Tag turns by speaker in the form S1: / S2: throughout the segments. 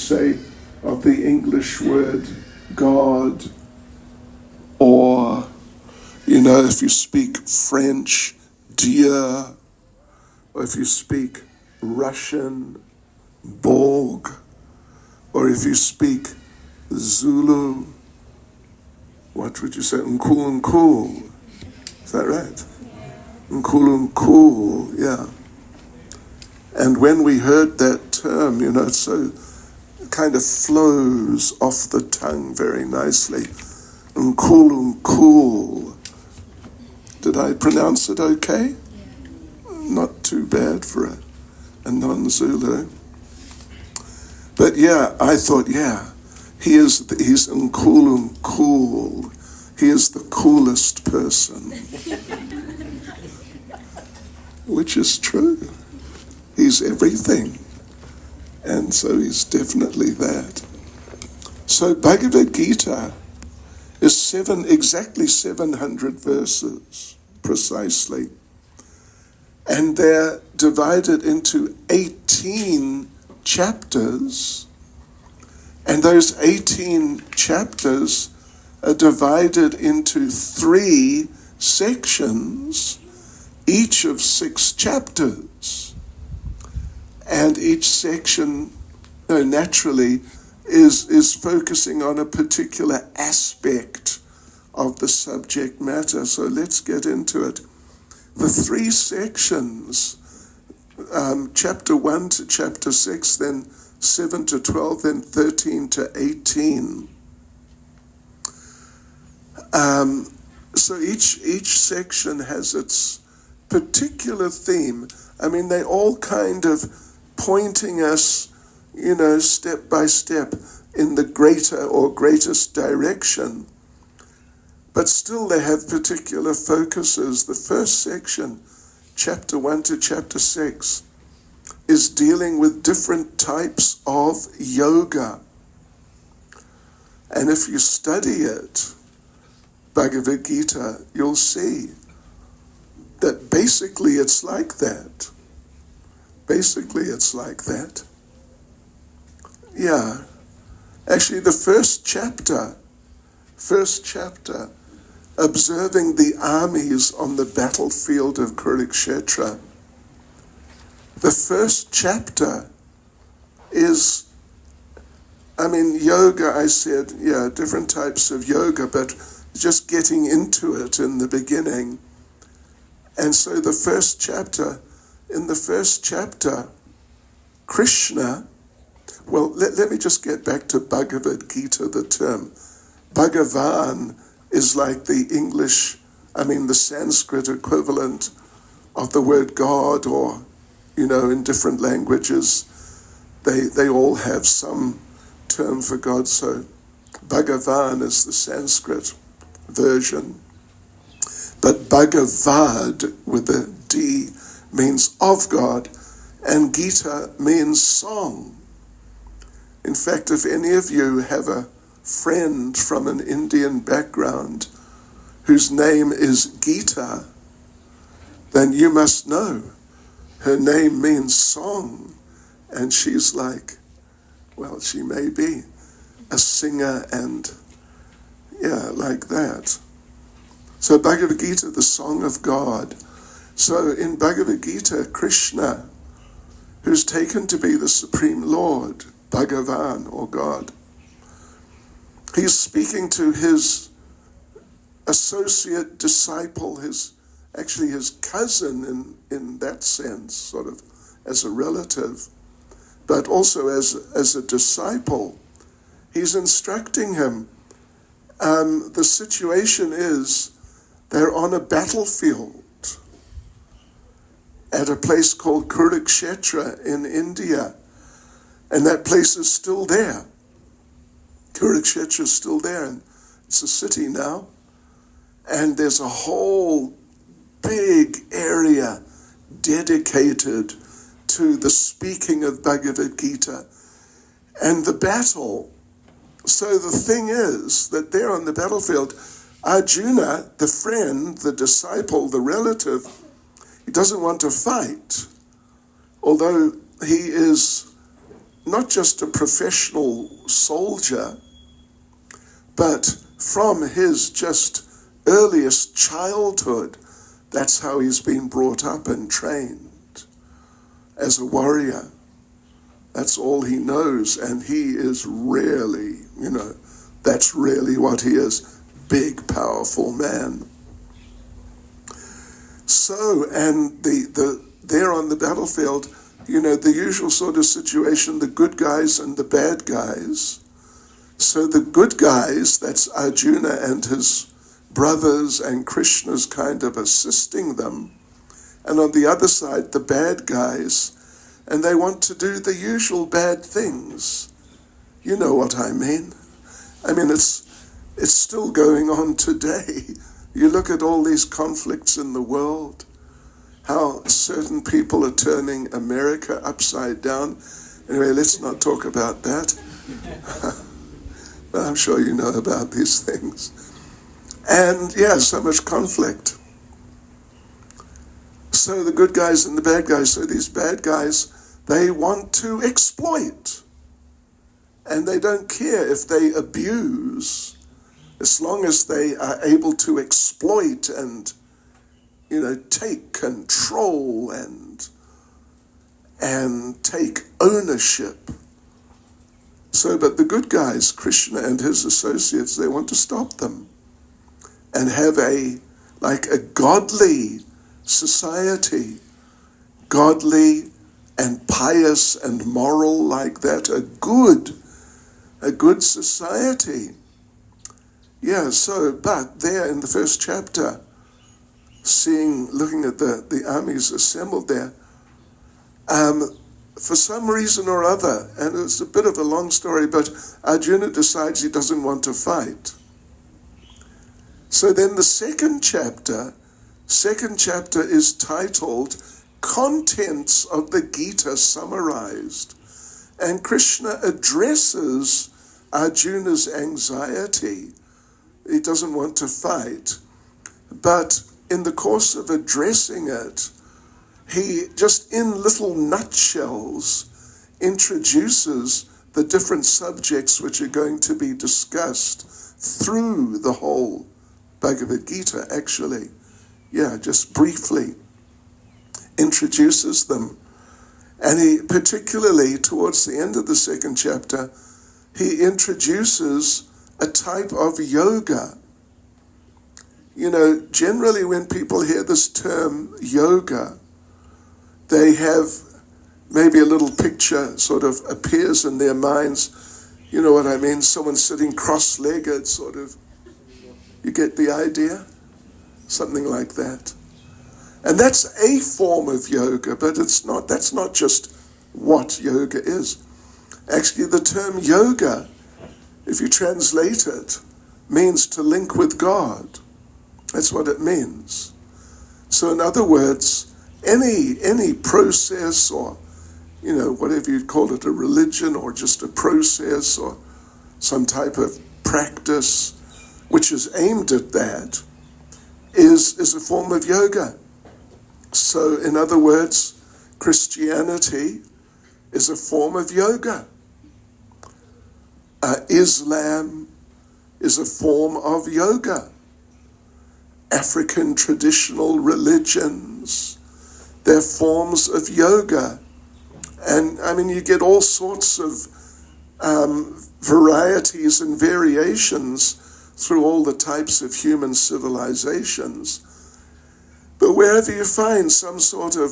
S1: say of the English word God, or, if you speak French, Dieu, or if you speak Russian, Borg, or if you speak Zulu, what would you say? Nkulunkulu. Is that right? Nkulunkulu, yeah. And when we heard that term, it kind of flows off the tongue very nicely. Nkulunkulu. Did I pronounce it okay? Not too bad for a non-Zulu. But yeah, I thought, he's Nkulunkulu. He is the coolest person. Which is true. He's everything. And so he's definitely that. So Bhagavad Gita is exactly 700 verses, precisely. And they're divided into 18 chapters. And those 18 chapters are divided into 3 sections, each of 6 chapters. And each section, naturally, is focusing on a particular aspect of the subject matter. So let's get into it. The 3 sections, chapter 1 to chapter 6, then 7 to 12, then 13 to 18. So each section has its particular theme. They all kind of pointing us, step by step in the greater or greatest direction. But still they have particular focuses. The first section, chapter 1 to chapter 6, is dealing with different types of yoga. And if you study it, Bhagavad Gita, you'll see that basically it's like that. Basically it's like that. Yeah. Actually, the first chapter, observing the armies on the battlefield of Kurukshetra. The first chapter is, yoga, I said, different types of yoga, but just getting into it in the beginning. And so in the first chapter, Krishna, let me just get back to Bhagavad Gita, the term. Bhagavan is like the English, the Sanskrit equivalent of the word God, or, in different languages, they all have some term for God. So Bhagavan is the Sanskrit version. But Bhagavad, with a D, means of God, and Gita means song. In fact, if any of you have a friend from an Indian background whose name is Gita, then you must know her name means song. And she's like, she may be a singer and, like that. So Bhagavad Gita, the song of God. So in Bhagavad Gita, Krishna, who's taken to be the Supreme Lord, Bhagavan, or God, he's speaking to his associate disciple, his cousin in that sense, sort of as a relative, but also as a disciple. He's instructing him. The situation is they're on a battlefield at a place called Kurukshetra in India, and that place is still there. Kurukshetra is still there, and it's a city now. And there's a whole big area dedicated to the speaking of Bhagavad Gita and the battle. So the thing is that there on the battlefield, Arjuna, the friend, the disciple, the relative, he doesn't want to fight, although he is not just a professional soldier, but from his just earliest childhood, that's how he's been brought up and trained as a warrior. That's all he knows, and he is really, that's really what he is. Big, powerful man. So, and there on the battlefield, the usual sort of situation, the good guys and the bad guys. So the good guys, that's Arjuna and his brothers and Krishna's kind of assisting them. And on the other side, the bad guys, and they want to do the usual bad things. You know what I mean. It's still going on today. You look at all these conflicts in the world, how certain people are turning America upside down. Anyway, let's not talk about that. But I'm sure you know about these things. And so much conflict. So the good guys and the bad guys, so these bad guys, they want to exploit. And they don't care if they abuse, as long as they are able to exploit and, take control and take ownership. So, but the good guys, Krishna and his associates, they want to stop them and have a godly society, godly and pious and moral like that, a good society. But there in the first chapter, looking at the armies assembled there, for some reason or other, and it's a bit of a long story, but Arjuna decides he doesn't want to fight. So then the second chapter is titled Contents of the Gita Summarized. And Krishna addresses Arjuna's anxiety. He doesn't want to fight. But in the course of addressing it, he just in little nutshells introduces the different subjects which are going to be discussed through the whole Bhagavad Gita, actually. Just briefly introduces them. And he, particularly towards the end of the second chapter, he introduces a type of yoga. Generally when people hear this term yoga, they have maybe a little picture sort of appears in their minds. You know what I mean? Someone sitting cross-legged, sort of. You get the idea? Something like that. And that's a form of yoga, but that's not just what yoga is. Actually, the term yoga, if you translate it, means to link with God. That's what it means. So in other words, any process or, whatever you'd call it, a religion or just a process or some type of practice which is aimed at that is a form of yoga. So in other words, Christianity is a form of yoga. Islam is a form of yoga. African traditional religions, they're forms of yoga. And you get all sorts of varieties and variations through all the types of human civilizations. But wherever you find some sort of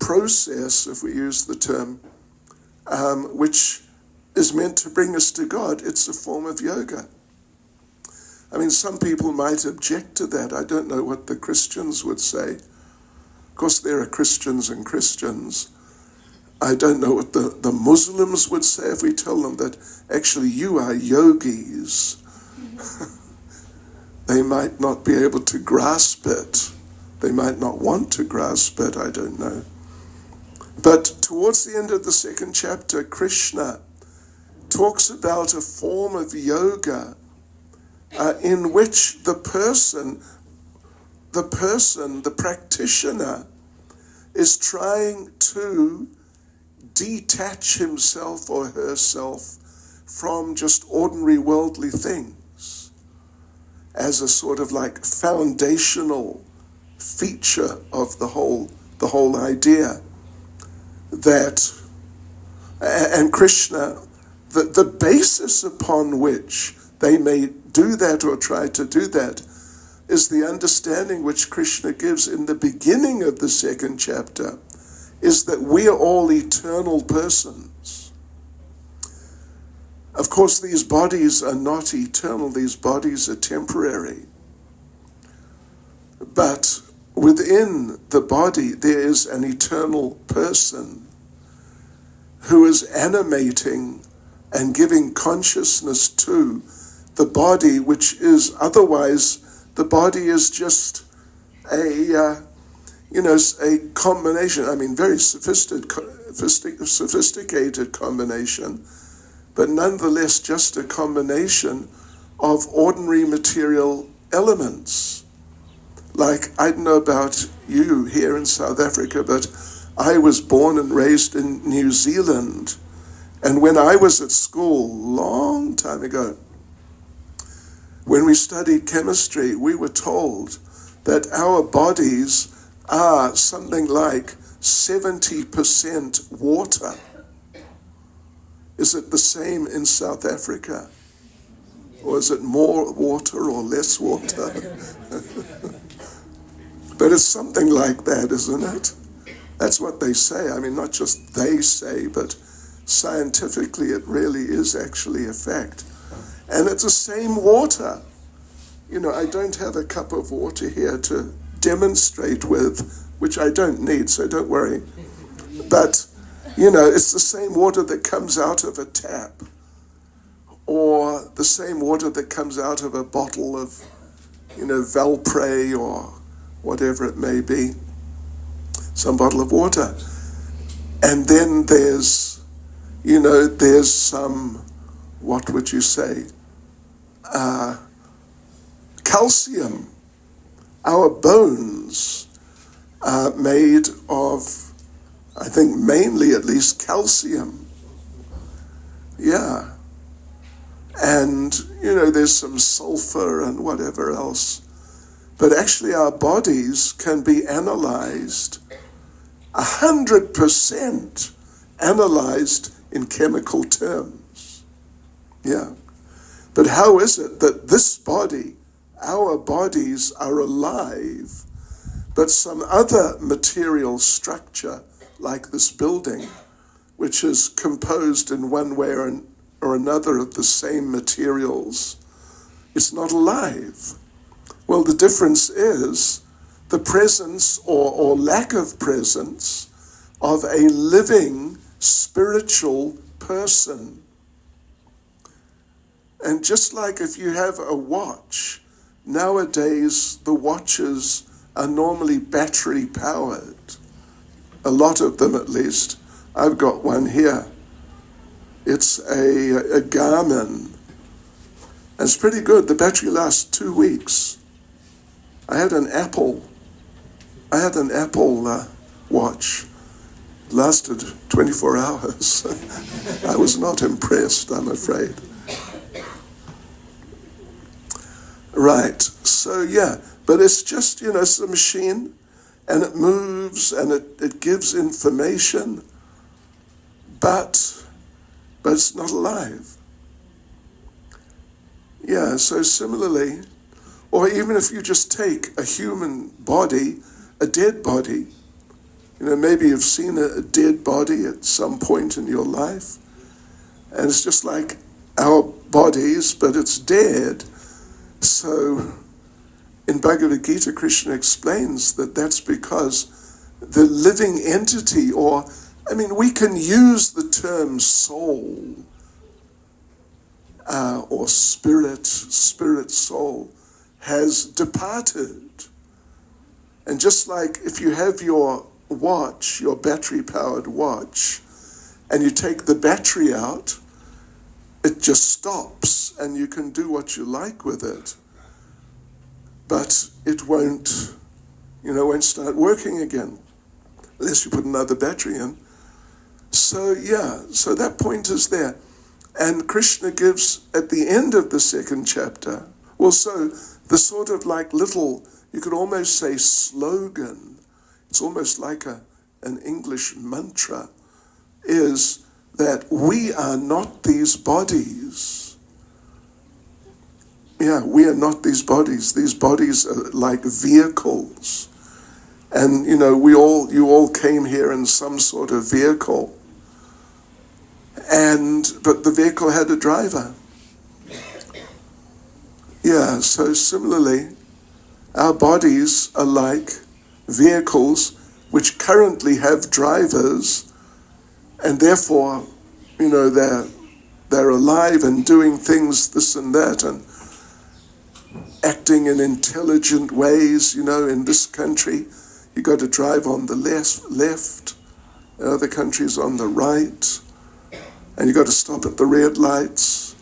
S1: process, if we use the term, which is meant to bring us to God, it's a form of yoga. Some people might object to that. I don't know what the Christians would say. Of course, there are Christians and Christians. I don't know what the Muslims would say if we tell them that actually you are yogis. They might not be able to grasp it. They might not want to grasp it, I don't know. But towards the end of the second chapter, Krishna talks about a form of yoga in which the practitioner, is trying to detach himself or herself from just ordinary worldly things as a sort of like foundational feature of the whole idea that, and Krishna, the basis upon which they may do that or try to do that is the understanding which Krishna gives in the beginning of the second chapter, is that we are all eternal persons. Of course, these bodies are not eternal, these bodies are temporary. But within the body, there is an eternal person who is animating and giving consciousness to the body, which is otherwise, the body is just a combination, very sophisticated combination, but nonetheless just a combination of ordinary material elements. Like, I don't know about you here in South Africa, but I was born and raised in New Zealand. And when I was at school, long time ago, when we studied chemistry, we were told that our bodies are something like 70% water. Is it the same in South Africa? Or is it more water or less water? But it's something like that, isn't it? That's what they say. Not just they say, but scientifically it really is actually a fact. And it's the same water. I don't have a cup of water here to demonstrate with, which I don't need, so don't worry. But, it's the same water that comes out of a tap, or the same water that comes out of a bottle of, Valpray or whatever it may be, some bottle of water. And then there's some, what would you say, calcium. Our bones are made of, I think mainly at least, calcium. Yeah. And, there's some sulfur and whatever else. But actually our bodies can be analyzed, 100% analyzed in chemical terms. Yeah. But how is it that this body, our bodies, are alive, but some other material structure, like this building, which is composed in one way or another of the same materials, is not alive? Well, the difference is the presence or lack of presence of a living spiritual person. And just like if you have a watch, nowadays the watches are normally battery powered. A lot of them, at least. I've got one here. It's a Garmin. And it's pretty good. The battery lasts 2 weeks. I had an Apple watch. It lasted 24 hours. I was not impressed, I'm afraid. Right, so yeah, but it's just, it's a machine, and it moves, and it gives information, but it's not alive. Yeah, so similarly, or even if you just take a human body, a dead body, maybe you've seen a dead body at some point in your life, and it's just like our bodies, but it's dead. So in Bhagavad Gita, Krishna explains that that's because the living entity, we can use the term soul or spirit, soul, has departed. And just like if you have your watch, your battery-powered watch, and you take the battery out, it just stops, and you can do what you like with it. But it won't start working again, unless you put another battery in. So that point is there. And Krishna gives, at the end of the second chapter, also the sort of like little, you could almost say slogan, it's almost like an English mantra, is that we are not these bodies. Yeah, we are not these bodies. These bodies are like vehicles. And, you all came here in some sort of vehicle. But the vehicle had a driver. Yeah, so similarly, our bodies are like vehicles which currently have drivers, and therefore, they're alive and doing things, this and that, and acting in intelligent ways. In this country, you got to drive on the left, in other countries on the right, and you got to stop at the red lights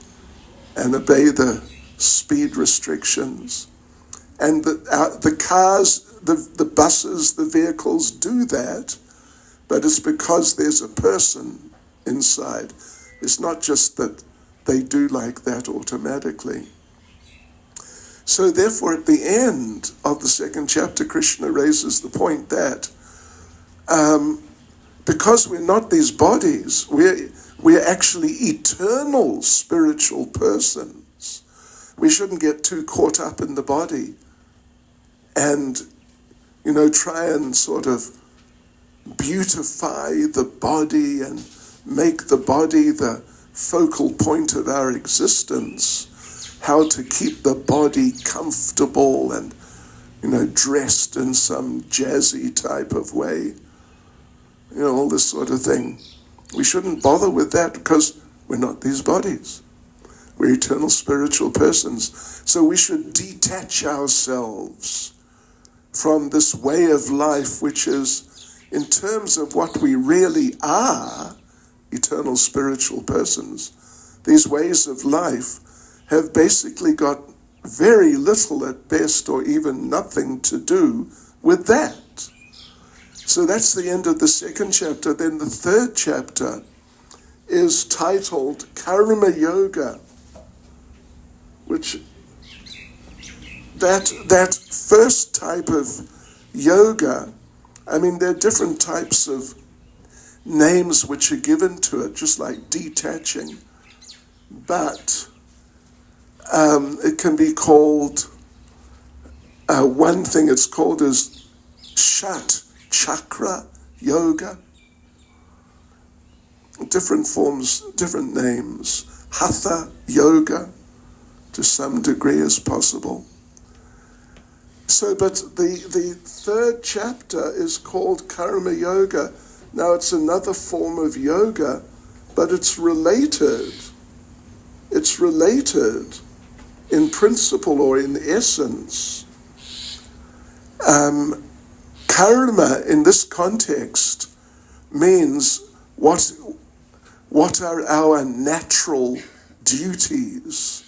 S1: and obey the speed restrictions. And the cars, the buses, the vehicles do that, but it's because there's a person inside. It's not just that they do like that automatically. So therefore, at the end of the second chapter, Krishna raises the point that because we're not these bodies, we're actually eternal spiritual persons. We shouldn't get too caught up in the body and, try and sort of beautify the body and make the body the focal point of our existence. How to keep the body comfortable and, dressed in some jazzy type of way. All this sort of thing. We shouldn't bother with that because we're not these bodies. We're eternal spiritual persons. So we should detach ourselves from this way of life, which is, in terms of what we really are, eternal spiritual persons. These ways of life have basically got very little at best or even nothing to do with that. So that's the end of the second chapter. Then the third chapter is titled Karma Yoga, which that first type of yoga, there are different types of names which are given to it, just like detaching, but it can be called, one thing it's called is Shat Chakra Yoga. Different forms, different names. Hatha Yoga, to some degree as possible. So, but the third chapter is called Karma Yoga. Now it's another form of yoga, but it's related. It's related in principle or in essence. Karma in this context means what are our natural duties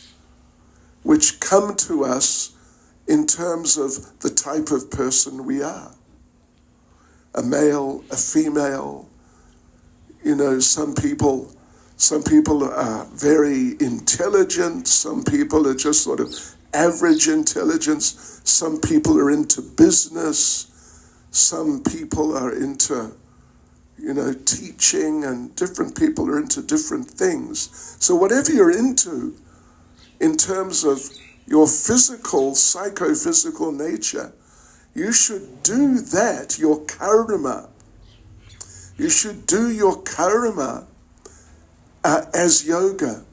S1: which come to us in terms of the type of person we are. A male, a female, some people are very intelligent, some people are just sort of average intelligence, some people are into business, some people are into, teaching, and different people are into different things. So whatever you're into, in terms of your physical, psychophysical nature, you should do that, your karma. You should do your karma as yoga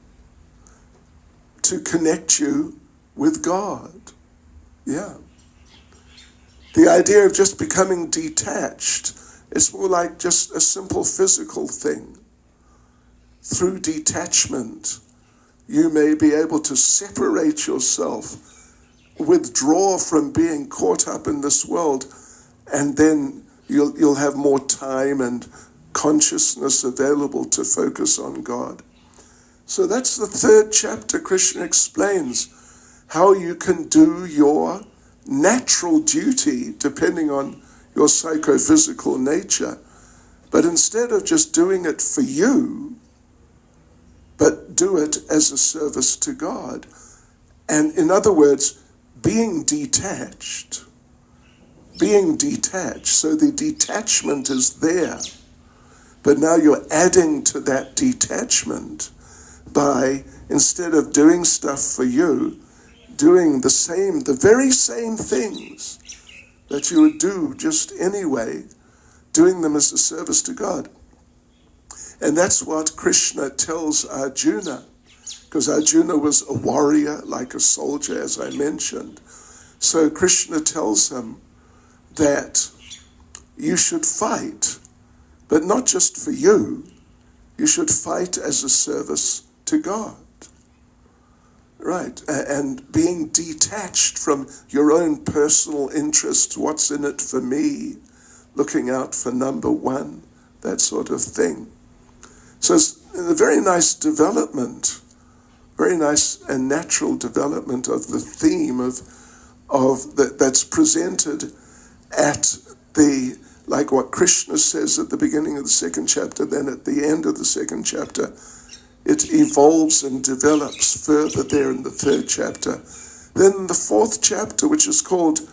S1: to connect you with God. Yeah. The idea of just becoming detached, it's more like just a simple physical thing. Through detachment, you may be able to separate yourself, withdraw from being caught up in this world, and then you'll have more time and consciousness available to focus on God. So that's the third chapter. Krishna explains how you can do your natural duty, depending on your psychophysical nature, But instead of just doing it for you, but do it as a service to God. And in other words, being detached. Being detached. So the detachment is there. But now you're adding to that detachment by, instead of doing stuff for you, doing the very same things that you would do just anyway, doing them as a service to God. And that's what Krishna tells Arjuna, because Arjuna was a warrior, like a soldier, as I mentioned. So Krishna tells him that you should fight, but not just for you. You should fight as a service to God. Right, and being detached from your own personal interests, what's in it for me, looking out for number one, that sort of thing. So it's a very nice development, very nice and natural development of the theme that's presented at the, like what Krishna says at the beginning of the second chapter, then at the end of the second chapter, it evolves and develops further there in the third chapter. Then in the fourth chapter, which is called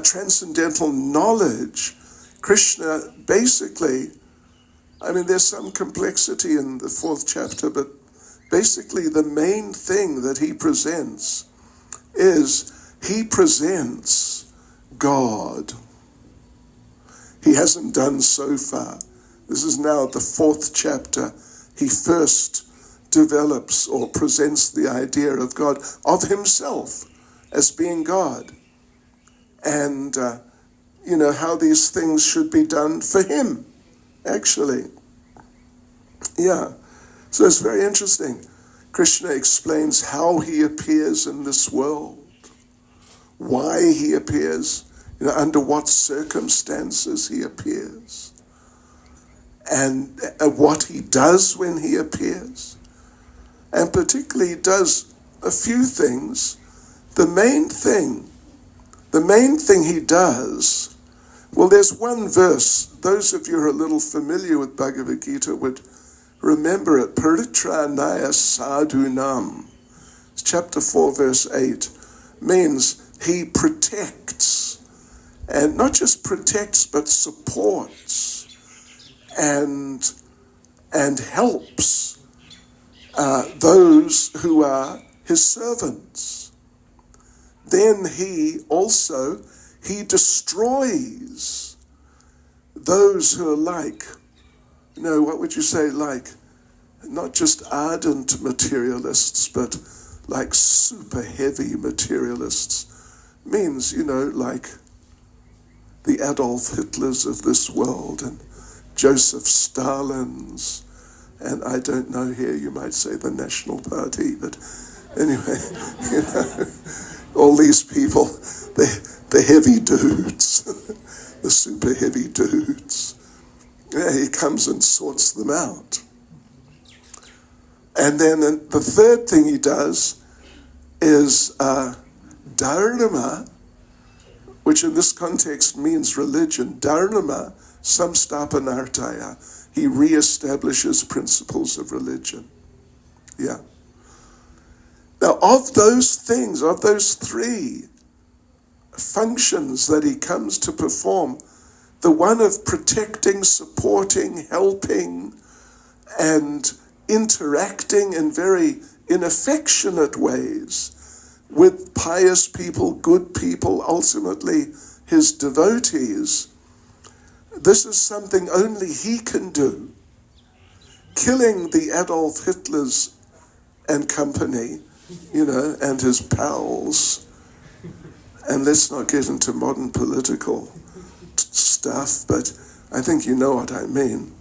S1: Transcendental Knowledge, Krishna basically, there's some complexity in the fourth chapter, but basically the main thing that he presents is he presents God. He hasn't done so far. This is now the fourth chapter. He first develops or presents the idea of God, of himself as being God. And, how these things should be done for him, actually. Yeah, so it's very interesting. Krishna explains how he appears in this world, why he appears, under what circumstances he appears, and what he does when he appears. And particularly does a few things. The main thing he does, well, there's one verse. Those of you who are a little familiar with Bhagavad Gita would remember it. Paritranaya sadhunam. It's chapter 4, verse 8. Means he protects. And not just protects, but supports and helps those who are his servants. Then he destroys those who are like, what would you say, like, not just ardent materialists, but like super heavy materialists. Means, like the Adolf Hitlers of this world and Joseph Stalins, and I don't know here, you might say the National Party, but anyway, all these people, the heavy dudes, the super heavy dudes. Yeah, he comes and sorts them out. And then the third thing he does is dharma, which in this context means religion. Dharma samstapanartaya. He reestablishes principles of religion. Yeah. Now, of those things, of those three functions that he comes to perform, the one of protecting, supporting, helping, and interacting in affectionate ways with pious people, good people, ultimately his devotees, this is something only he can do. Killing the Adolf Hitlers and company, and his pals. And let's not get into modern political stuff, but I think you know what I mean.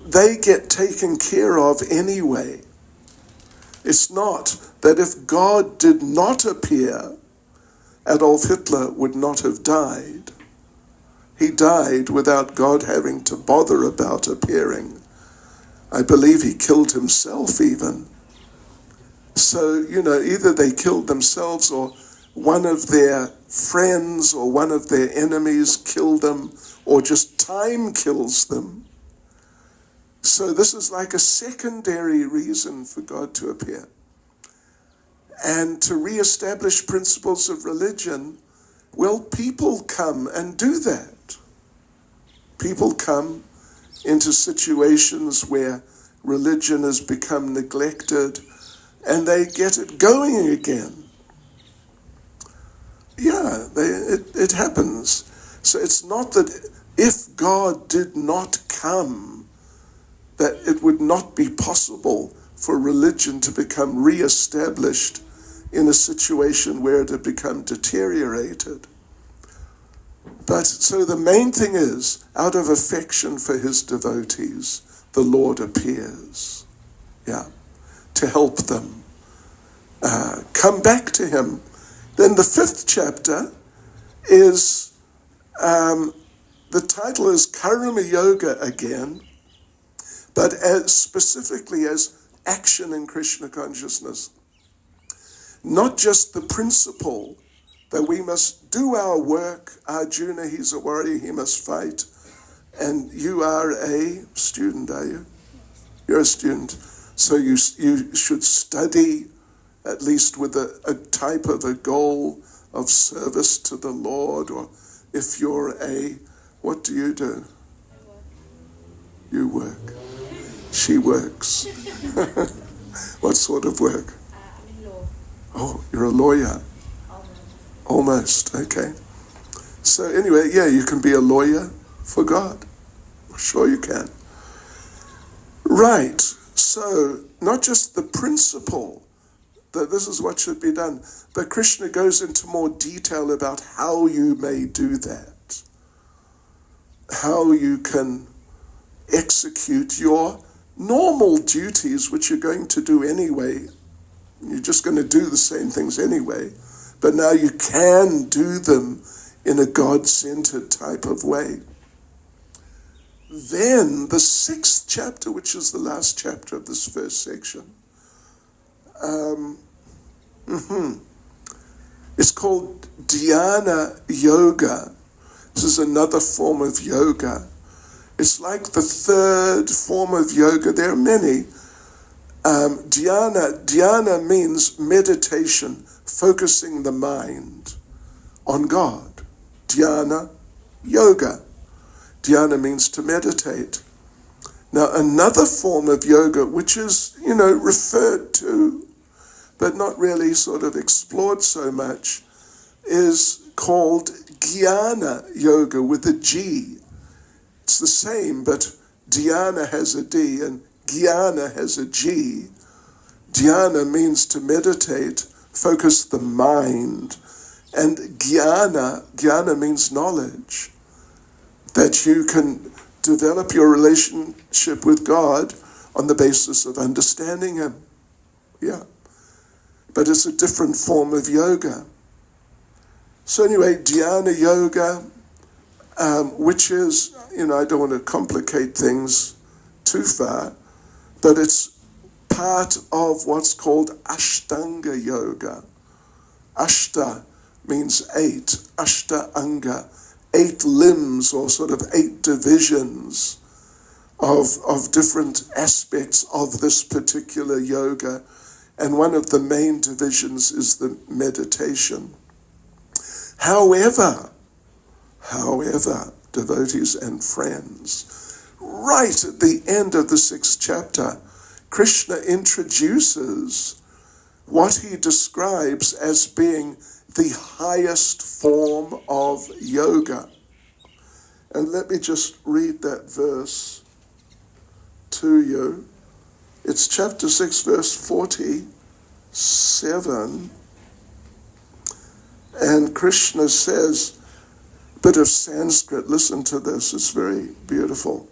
S1: They get taken care of anyway. It's not that if God did not appear, Adolf Hitler would not have died. He died without God having to bother about appearing. I believe he killed himself even. So, either they killed themselves or one of their friends or one of their enemies kill them, or just time kills them. So this is like a secondary reason for God to appear. And to reestablish principles of religion, well, people come and do that. People come into situations where religion has become neglected, and they get it going again. Yeah, it happens. So it's not that if God did not come, that it would not be possible for religion to become re-established in a situation where it had become deteriorated. But so the main thing is, out of affection for his devotees, the Lord appears, to help them come back to him. Then the 5th chapter is, the title is Karma Yoga again, but specifically as action in Krishna consciousness. Not just the principle that we must do our work. Arjuna, he's a warrior, he must fight. And you are a student, are you? You're a student. So you should study, at least with a type of a goal of service to the Lord. Or if you're what do you do? You work. She works. What sort of work?
S2: I'm in law.
S1: Oh, you're a lawyer. Almost, okay. So anyway, you can be a lawyer for God. Sure you can. Right. So not just the principle that this is what should be done, but Krishna goes into more detail about how you may do that. How you can execute your normal duties, which you're going to do anyway. You're just going to do the same things anyway. But now you can do them in a God-centered type of way. Then the 6th chapter, which is the last chapter of this first section, it's called Dhyana Yoga. This is another form of yoga. It's like the 3rd form of yoga. There are many. Dhyana means meditation, focusing the mind on God. Dhyana Yoga. Dhyana means to meditate. Now, another form of yoga, which is, referred to, but not really sort of explored so much, is called Jnana Yoga with a G. It's the same, but Dhyana has a D and Jnana has a G. Dhyana means to meditate, focus the mind. And Jnana means knowledge. That you can develop your relationship with God on the basis of understanding him. Yeah. But it's a different form of yoga. So anyway, Dhyana Yoga, which is, I don't want to complicate things too far, but it's part of what's called Ashtanga Yoga. Ashta means 8, Ashta Anga, 8 limbs or sort of 8 divisions of different aspects of this particular yoga. And one of the main divisions is the meditation. However, devotees and friends, right at the end of the 6th chapter, Krishna introduces what he describes as being the highest form of yoga. And let me just read that verse to you. It's chapter 6, verse 47. And Krishna says, bit of Sanskrit, listen to this, it's very beautiful.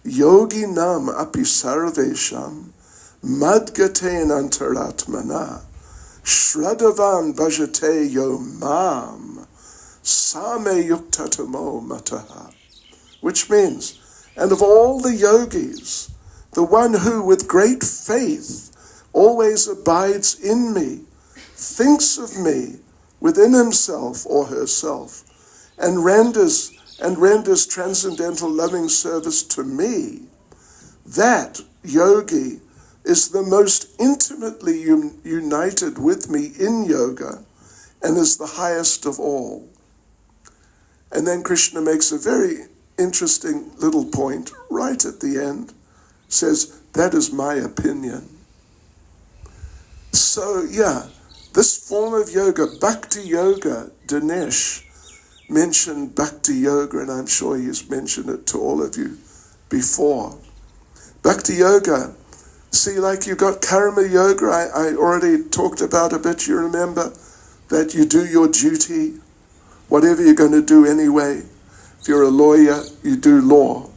S1: Yogi nam api sarvesham madgaten antaratmana Shraddhavan bhajate yo mam same yuktatamo mataha. Which means, and of all the yogis, the one who with great faith always abides in me, thinks of me, within himself or herself and renders transcendental loving service to me, that yogi is the most intimately united with me in yoga and is the highest of all. And then Krishna makes a very interesting little point right at the end, says, that is my opinion. So yeah, this form of yoga, Bhakti Yoga, Dinesh mentioned Bhakti Yoga, and I'm sure he's mentioned it to all of you before. Bhakti Yoga, see, like you got Karma Yoga, I already talked about a bit, you remember, that you do your duty, whatever you're going to do anyway. If you're a lawyer, you do law.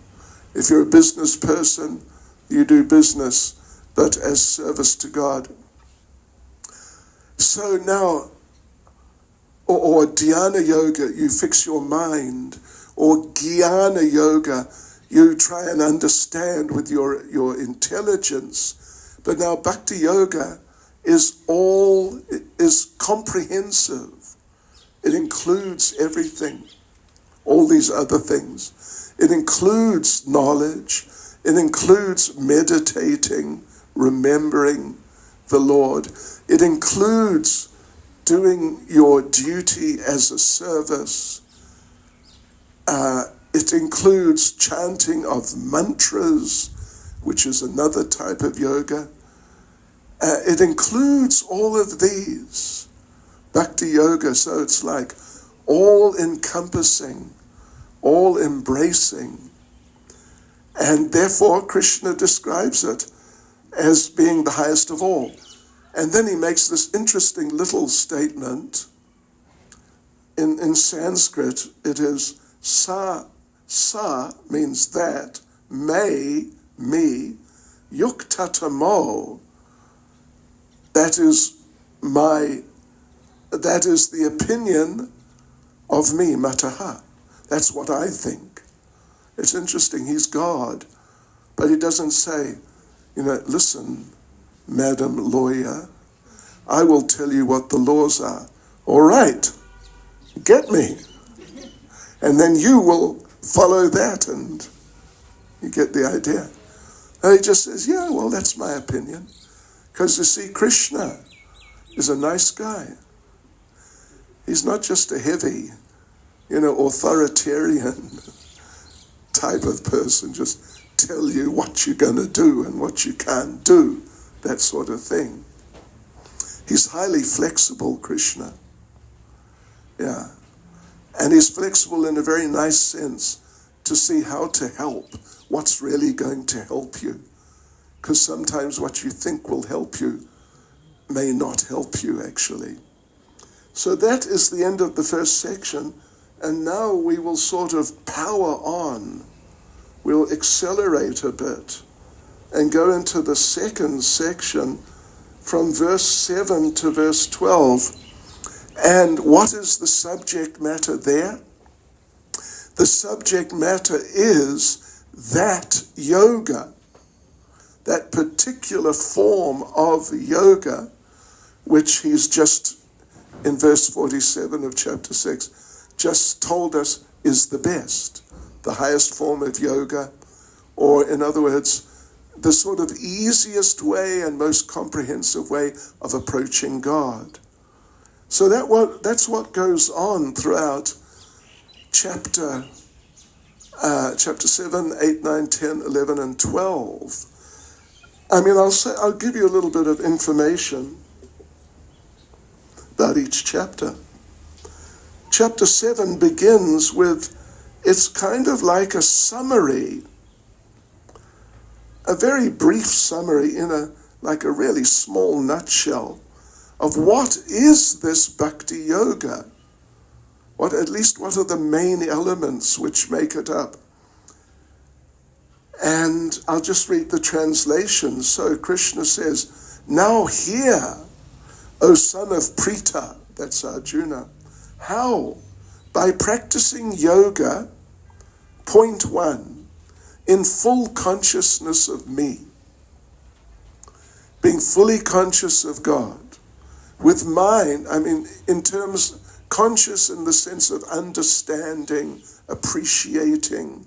S1: If you're a business person, you do business, but as service to God. So now, or Dhyana Yoga, you fix your mind, or Jnana Yoga, you try and understand with your intelligence. But now Bhakti Yoga is comprehensive. It includes everything, all these other things. It includes knowledge. It includes meditating, remembering the Lord. It includes doing your duty as a service. It includes chanting of mantras, which is another type of yoga. It includes all of these, Bhakti Yoga, so it's like all-encompassing, all-embracing. And therefore, Krishna describes it as being the highest of all. And then he makes this interesting little statement. In Sanskrit, it is sa means that, me, yuktatamo, that is the opinion of me, mataha. That's what I think. It's interesting, he's God, but he doesn't say, listen, Madam Lawyer, I will tell you what the laws are. All right, get me. And then you will follow that, and you get the idea. And he just says, yeah, well, that's my opinion. Because you see, Krishna is a nice guy. He's not just a heavy, authoritarian type of person, just tell you what you're going to do and what you can't do, that sort of thing. He's highly flexible, Krishna. Yeah. And he's flexible in a very nice sense to see how to help, what's really going to help you. Because sometimes what you think will help you may not help you, actually. So that is the end of the first section. And now we will sort of power on. We'll accelerate a bit and go into the second section from verse 7 to verse 12. And what is the subject matter there? The subject matter is that yoga, that particular form of yoga, which he's just, in verse 47 of chapter 6, just told us is the best, the highest form of yoga, or in other words, the sort of easiest way and most comprehensive way of approaching God. So that's what goes on throughout chapter 7, 8, 9, 10, 11, and 12. I'll give you a little bit of information about each chapter. Chapter 7 begins with, it's kind of like a summary, a very brief summary in a really small nutshell of what is this Bhakti Yoga? What are the main elements which make it up? And I'll just read the translation. So Krishna says, now hear, O son of Pritha, that's Arjuna, how? By practicing yoga, point 1, in full consciousness of me, being fully conscious of God, with with mind, I mean, in terms, conscious in the sense of understanding, appreciating,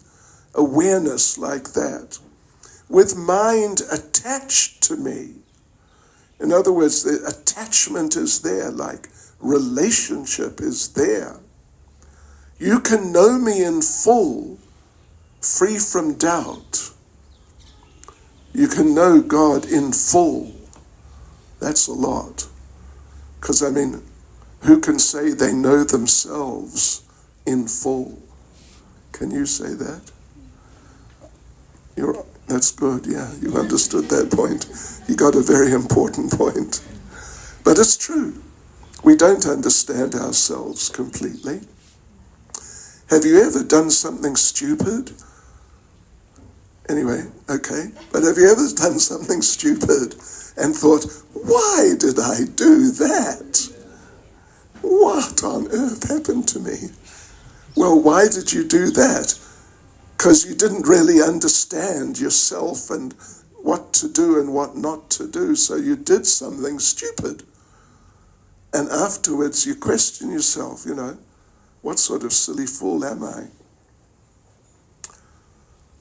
S1: awareness like that, with mind attached to me. In other words, the attachment is there, like relationship is there. You can know me in full, free from doubt. You can know God in full. That's a lot. Because, I mean, who can say they know themselves in full? Can you say that? That's good, yeah. You understood that point. You got a very important point. But it's true. We don't understand ourselves completely. Have you ever done something stupid? Anyway, okay. But have you ever done something stupid and thought, why did I do that? What on earth happened to me? Well, why did you do that? Because you didn't really understand yourself and what to do and what not to do, so you did something stupid. And afterwards you question yourself, what sort of silly fool am I?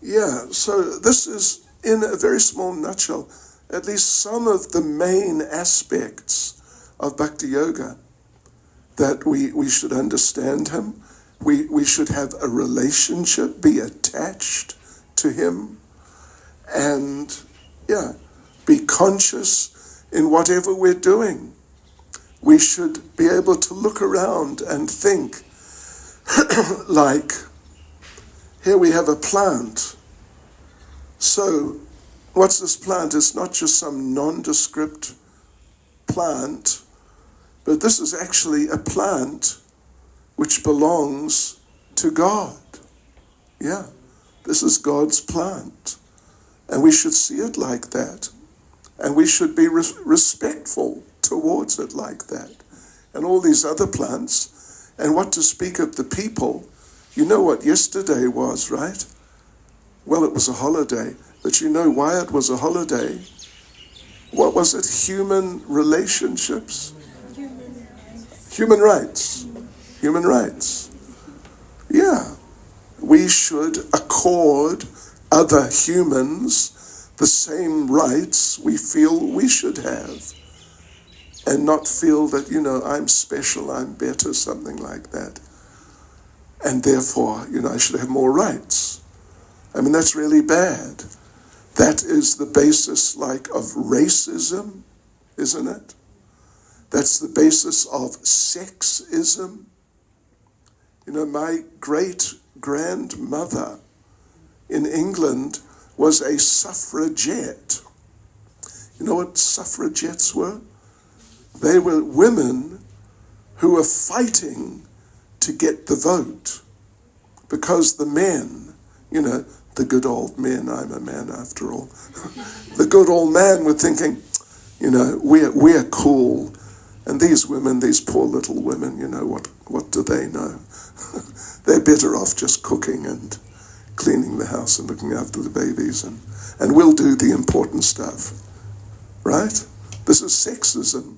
S1: Yeah, so this is, in a very small nutshell, at least some of the main aspects of Bhakti Yoga that we should understand him. We should have a relationship, be attached to him, and, be conscious in whatever we're doing. We should be able to look around and think, like, here we have a plant. So, what's this plant? It's not just some nondescript plant, but this is actually a plant which belongs to God. Yeah, this is God's plant. And we should see it like that. And we should be respectful towards it like that. And all these other plants. And what to speak of the people. You know what yesterday was, right? Well, it was a holiday. But you know why it was a holiday? What was it? Human relationships? Human rights. Human rights. Yeah. We should accord other humans the same rights we feel we should have. And not feel that, I'm special, I'm better, something like that. And therefore, I should have more rights. I mean, that's really bad. That is the basis, of racism, isn't it? That's the basis of sexism. My great-grandmother in England was a suffragette. You know what suffragettes were? They were women who were fighting to get the vote. Because the men, the good old men, I'm a man after all, the good old man were thinking, we're cool. And these women, these poor little women, what do they know? They're better off just cooking and cleaning the house and looking after the babies, and we'll do the important stuff. Right? This is sexism.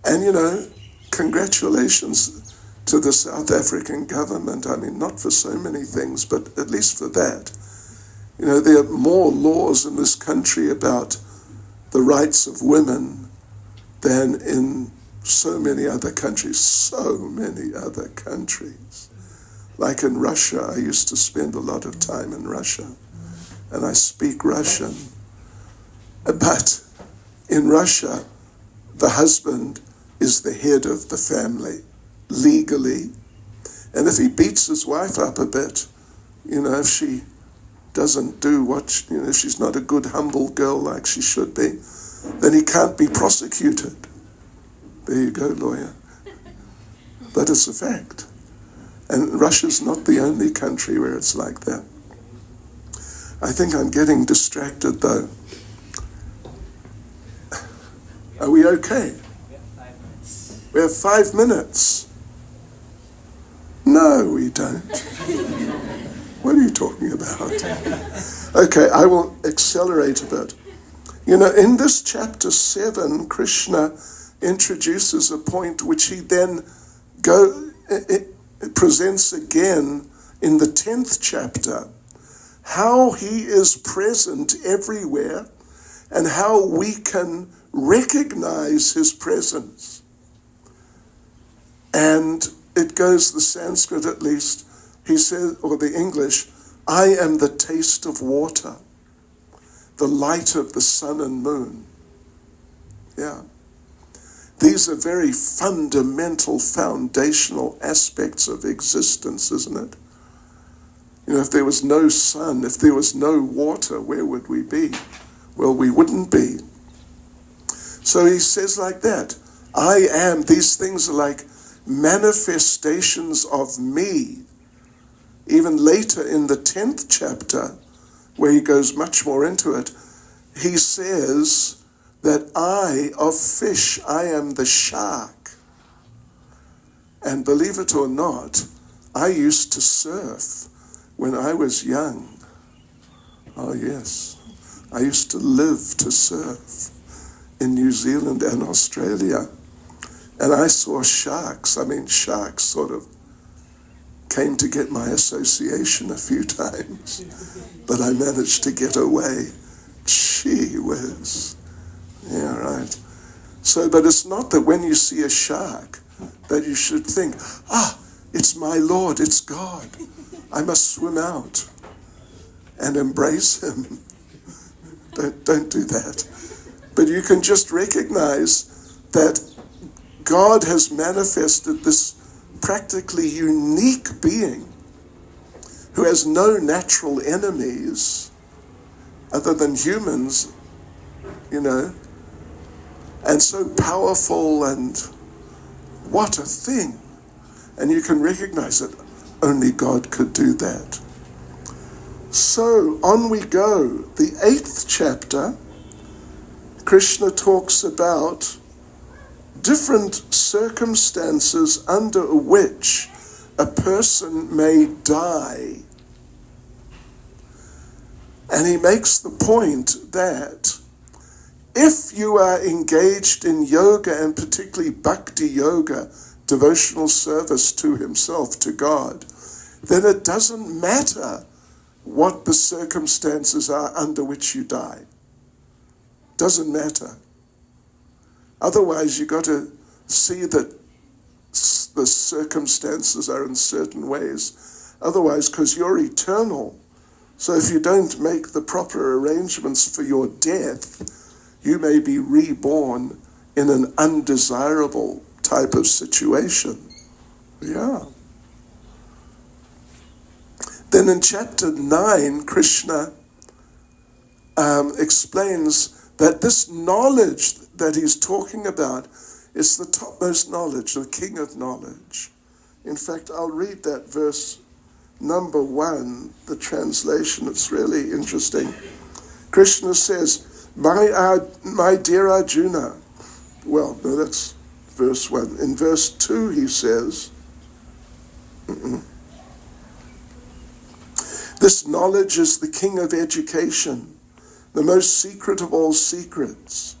S1: And, congratulations to the South African government. I mean, not for so many things, but at least for that. There are more laws in this country about the rights of women than in so many other countries. So many other countries. Like in Russia, I used to spend a lot of time in Russia, and I speak Russian. But in Russia, the husband is the head of the family, legally. And if he beats his wife up a bit, if she doesn't do what, if she's not a good, humble girl like she should be, then he can't be prosecuted. There you go, lawyer. But it's a fact. And Russia's not the only country where it's like that. I think I'm getting distracted, though. Are we okay? We have 5 minutes. No, we don't. What are you talking about? Okay, I will accelerate a bit. You know, in this chapter 7, Krishna introduces a point which he then presents again in the 10th chapter, how he is present everywhere and how we can recognize his presence. And it goes, the Sanskrit at least, he says, or the English, I am the taste of water, the light of the sun and moon. Yeah. These are very fundamental, foundational aspects of existence, isn't it? You know, if there was no sun, if there was no water, where would we be? Well, we wouldn't be. So he says like that, I am, these things are like manifestations of me. Even later in the 10th chapter, where he goes much more into it, he says that of fish, I am the shark. And believe it or not, I used to surf when I was young. Oh yes, I used to live to surf in New Zealand and Australia. And I saw sharks. I mean, sharks sort of came to get my association a few times, but I managed to get away. Gee whiz. Yeah, right. So, but it's not that when you see a shark that you should think, it's my Lord, it's God. I must swim out and embrace him. Don't do that. But you can just recognize that God has manifested this practically unique being who has no natural enemies other than humans, you know, and so powerful, and what a thing. And you can recognize that only God could do that. So on we go. The 8th chapter, Krishna talks about different circumstances under which a person may die. And he makes the point that if you are engaged in yoga, and particularly bhakti yoga, devotional service to himself, to God, then it doesn't matter what the circumstances are under which you die. Doesn't matter. Otherwise, you've got to see that the circumstances are in certain ways. Otherwise, because you're eternal. So if you don't make the proper arrangements for your death, you may be reborn in an undesirable type of situation. Yeah. Then in chapter 9, Krishna explains that this knowledge that he's talking about is the topmost knowledge, the king of knowledge. In fact, I'll read that verse number 1, the translation. It's really interesting. Krishna says, my dear Arjuna, well, no, that's verse 1. In verse 2 he says, this knowledge is the king of education, the most secret of all secrets.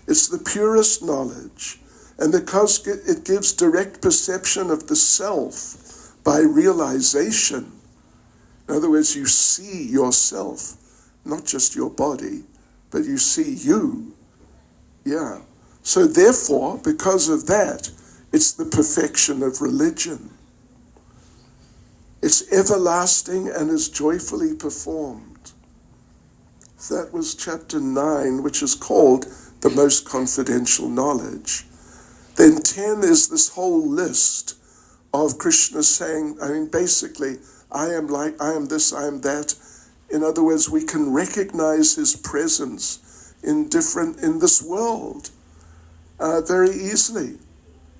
S1: It's the purest knowledge, and because it gives direct perception of the self by realization. In other words, you see yourself, not just your body, but you see you. Yeah. So therefore, because of that, it's the perfection of religion. It's everlasting and is joyfully performed. That was chapter 9, which is called the most confidential knowledge. Then 10 is this whole list of Krishna saying, I mean, basically, I am this, I am that. In other words, we can recognize his presence in this world very easily.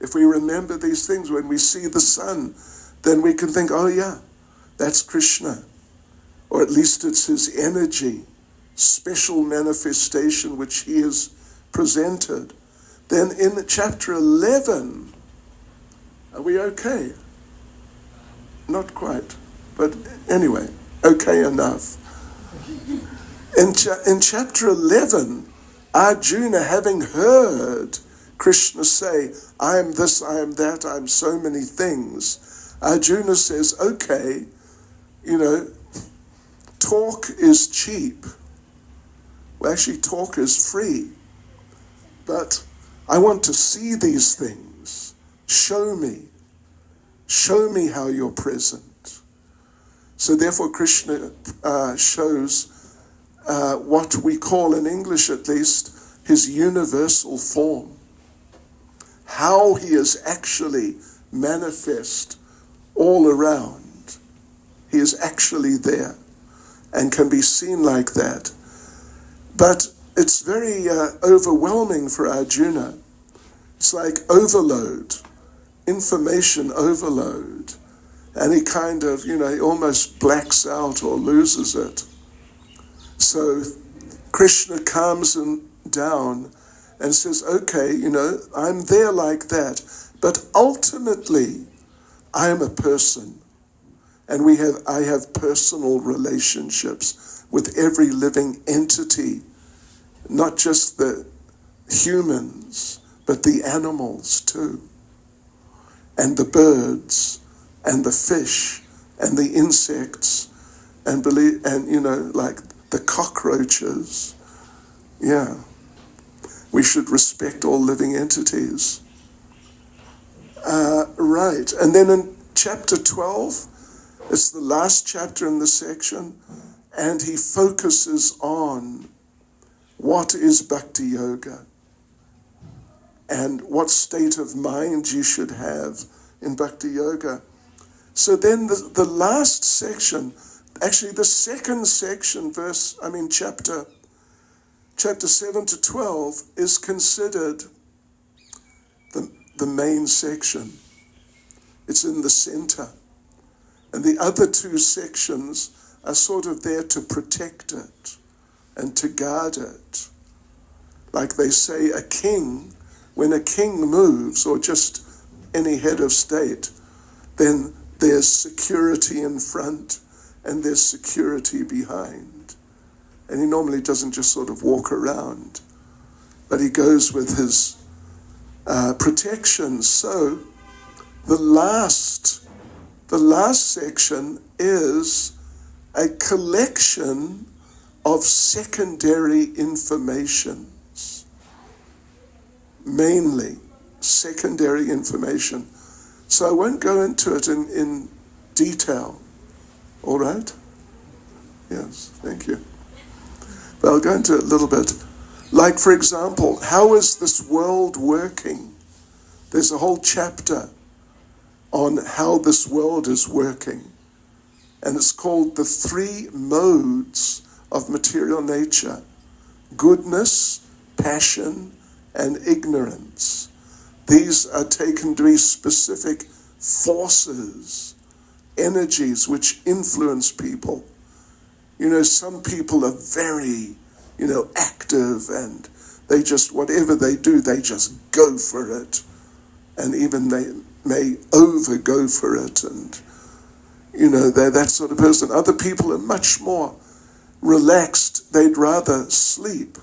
S1: If we remember these things, when we see the sun, then we can think, oh yeah, that's Krishna. Or at least it's his energy, special manifestation which he has presented. Then in chapter 11, are we okay? Not quite, but anyway, okay enough. In chapter 11, Arjuna, having heard Krishna say, I am this, I am that, I am so many things, Arjuna says, okay, talk is cheap. Well, actually, talk is free. But I want to see these things. Show me. Show me how you're present. So therefore, Krishna shows what we call, in English at least, his universal form. How he is actually manifest all around. He is actually there and can be seen like that. But it's very overwhelming for Arjuna. It's like overload, information overload. And he kind of, he almost blacks out or loses it. So Krishna calms him down and says, okay, I'm there like that, but ultimately I am a person, and I have personal relationships with every living entity, not just the humans, but the animals too, and the birds, and the fish, and the insects, and like the cockroaches. Yeah. We should respect all living entities. Right. And then in chapter 12, it's the last chapter in the section, and he focuses on what is Bhakti Yoga and what state of mind you should have in Bhakti Yoga. So then the last section, actually the second section, chapter 7 to 12 is considered the main section. It's in the center. And the other two sections are sort of there to protect it and to guard it. Like they say, when a king moves, or just any head of state, then there's security in front and there's security behind. And he normally doesn't just sort of walk around, but he goes with his protection. So the last section is a collection of secondary informations, mainly secondary information. So I won't go into it in detail. All right? Yes, thank you. But I'll go into it a little bit. Like, for example, how is this world working? There's a whole chapter on how this world is working. And it's called the 3 modes of material nature: goodness, passion, and ignorance. These are taken to be specific forces, energies which influence people. Some people are very, active, and they just, whatever they do, they just go for it. And even they may over-go for it, and, they're that sort of person. Other people are much more relaxed. They'd rather sleep.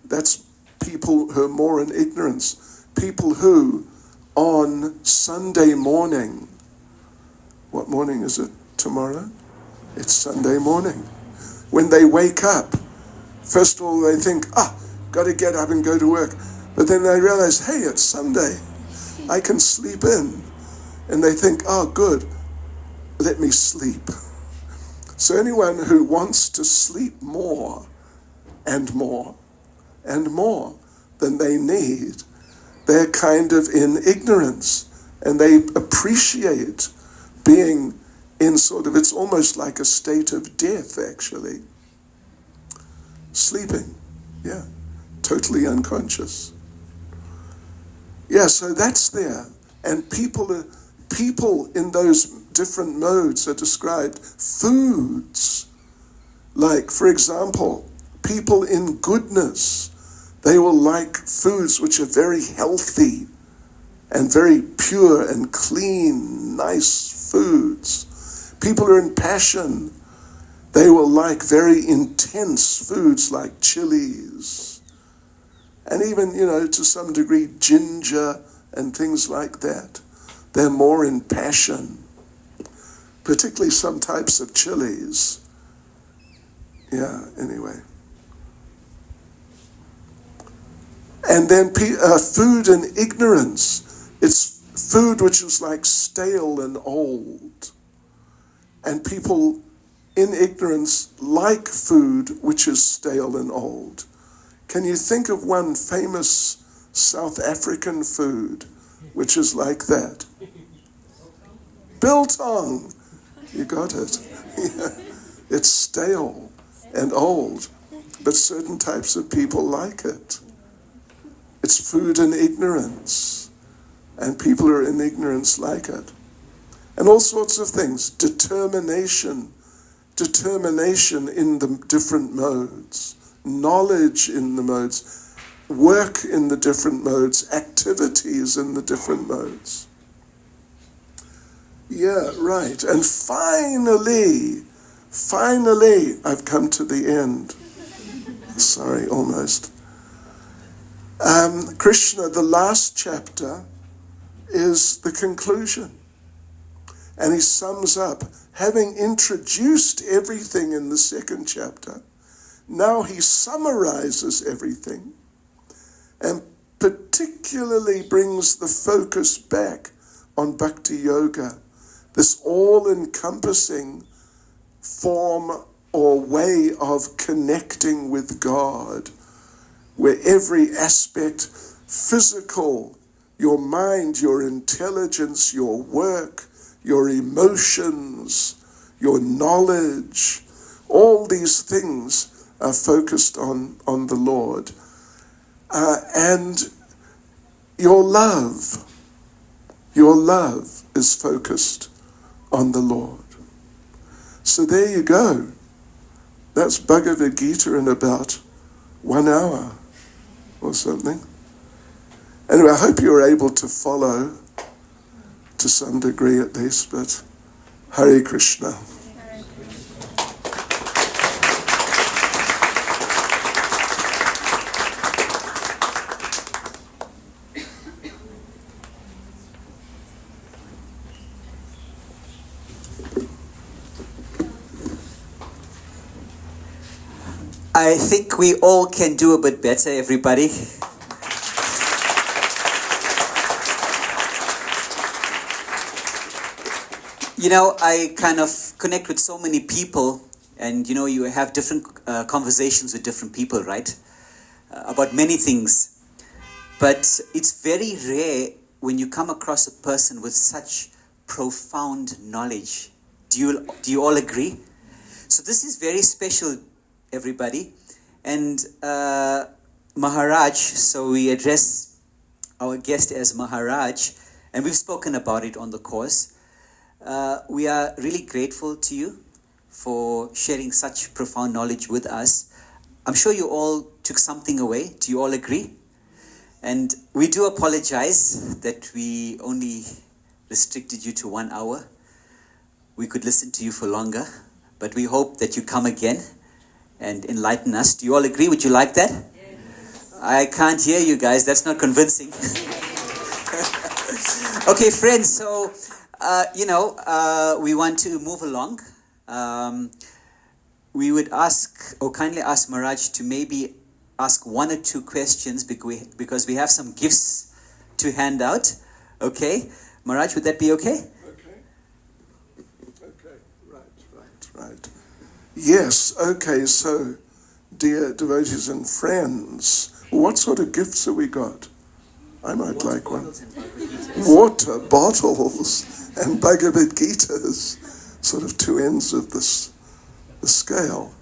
S1: That's people who are more in ignorance. People who, on Sunday morning, what morning is it? Tomorrow? It's Sunday morning. When they wake up, first of all they think, got to get up and go to work. But then they realize, hey, it's Sunday. I can sleep in. And they think, good, let me sleep. So anyone who wants to sleep more and more and more than they need, they're kind of in ignorance, and they appreciate being in sort of, it's almost like a state of death, actually. Sleeping, yeah, totally unconscious. Yeah, so that's there. And people in those different modes are described. Foods, like, for example, people in goodness, they will like foods which are very healthy and very pure and clean, nice foods. People who are in passion, They will like very intense foods like chilies, and even, to some degree, ginger and things like that. They're more in passion, particularly some types of chilies. Yeah, anyway. And then food and ignorance. It's food which is like stale and old. And people in ignorance like food which is stale and old. Can you think of one famous South African food which is like that? Biltong. You got it. Yeah. It's stale and old, but certain types of people like it. It's food and ignorance, and people who are in ignorance like it. And all sorts of things. Determination in the different modes, knowledge in the modes, work in the different modes, activities in the different modes. Yeah, right. And finally, I've come to the end. Sorry, almost. Krishna, the last chapter, is the conclusion. And he sums up, having introduced everything in the second chapter, now he summarizes everything and particularly brings the focus back on Bhakti Yoga, this all-encompassing form or way of connecting with God, where every aspect, physical, your mind, your intelligence, your work, your emotions, your knowledge, all these things are focused on the Lord. And your love is focused on the Lord. So there you go. That's Bhagavad Gita in about 1 hour or something. Anyway, I hope you're able to follow to some degree at least, but Hare Krishna.
S2: I think we all can do a bit better, everybody. I kind of connect with so many people, and you have different conversations with different people, right? About many things. But it's very rare when you come across a person with such profound knowledge. Do you all agree? So this is very special, everybody. And Maharaj, so we address our guest as Maharaj, and we've spoken about it on the course. We are really grateful to you for sharing such profound knowledge with us. I'm sure you all took something away. Do you all agree? And we do apologize that we only restricted you to 1 hour. We could listen to you for longer, but we hope that you come again and enlighten us. Do you all agree? Would you like that? Yes. I can't hear you guys. That's not convincing. Okay, friends. So, we want to move along. We would kindly ask Maharaj to maybe ask 1 or 2 questions because we have some gifts to hand out. Okay? Maharaj, would that be okay?
S1: Okay. Right. Yes, okay, so, dear devotees and friends, what sort of gifts have we got? I might like one. Water bottles and Bhagavad Gitas, sort of 2 ends of the scale.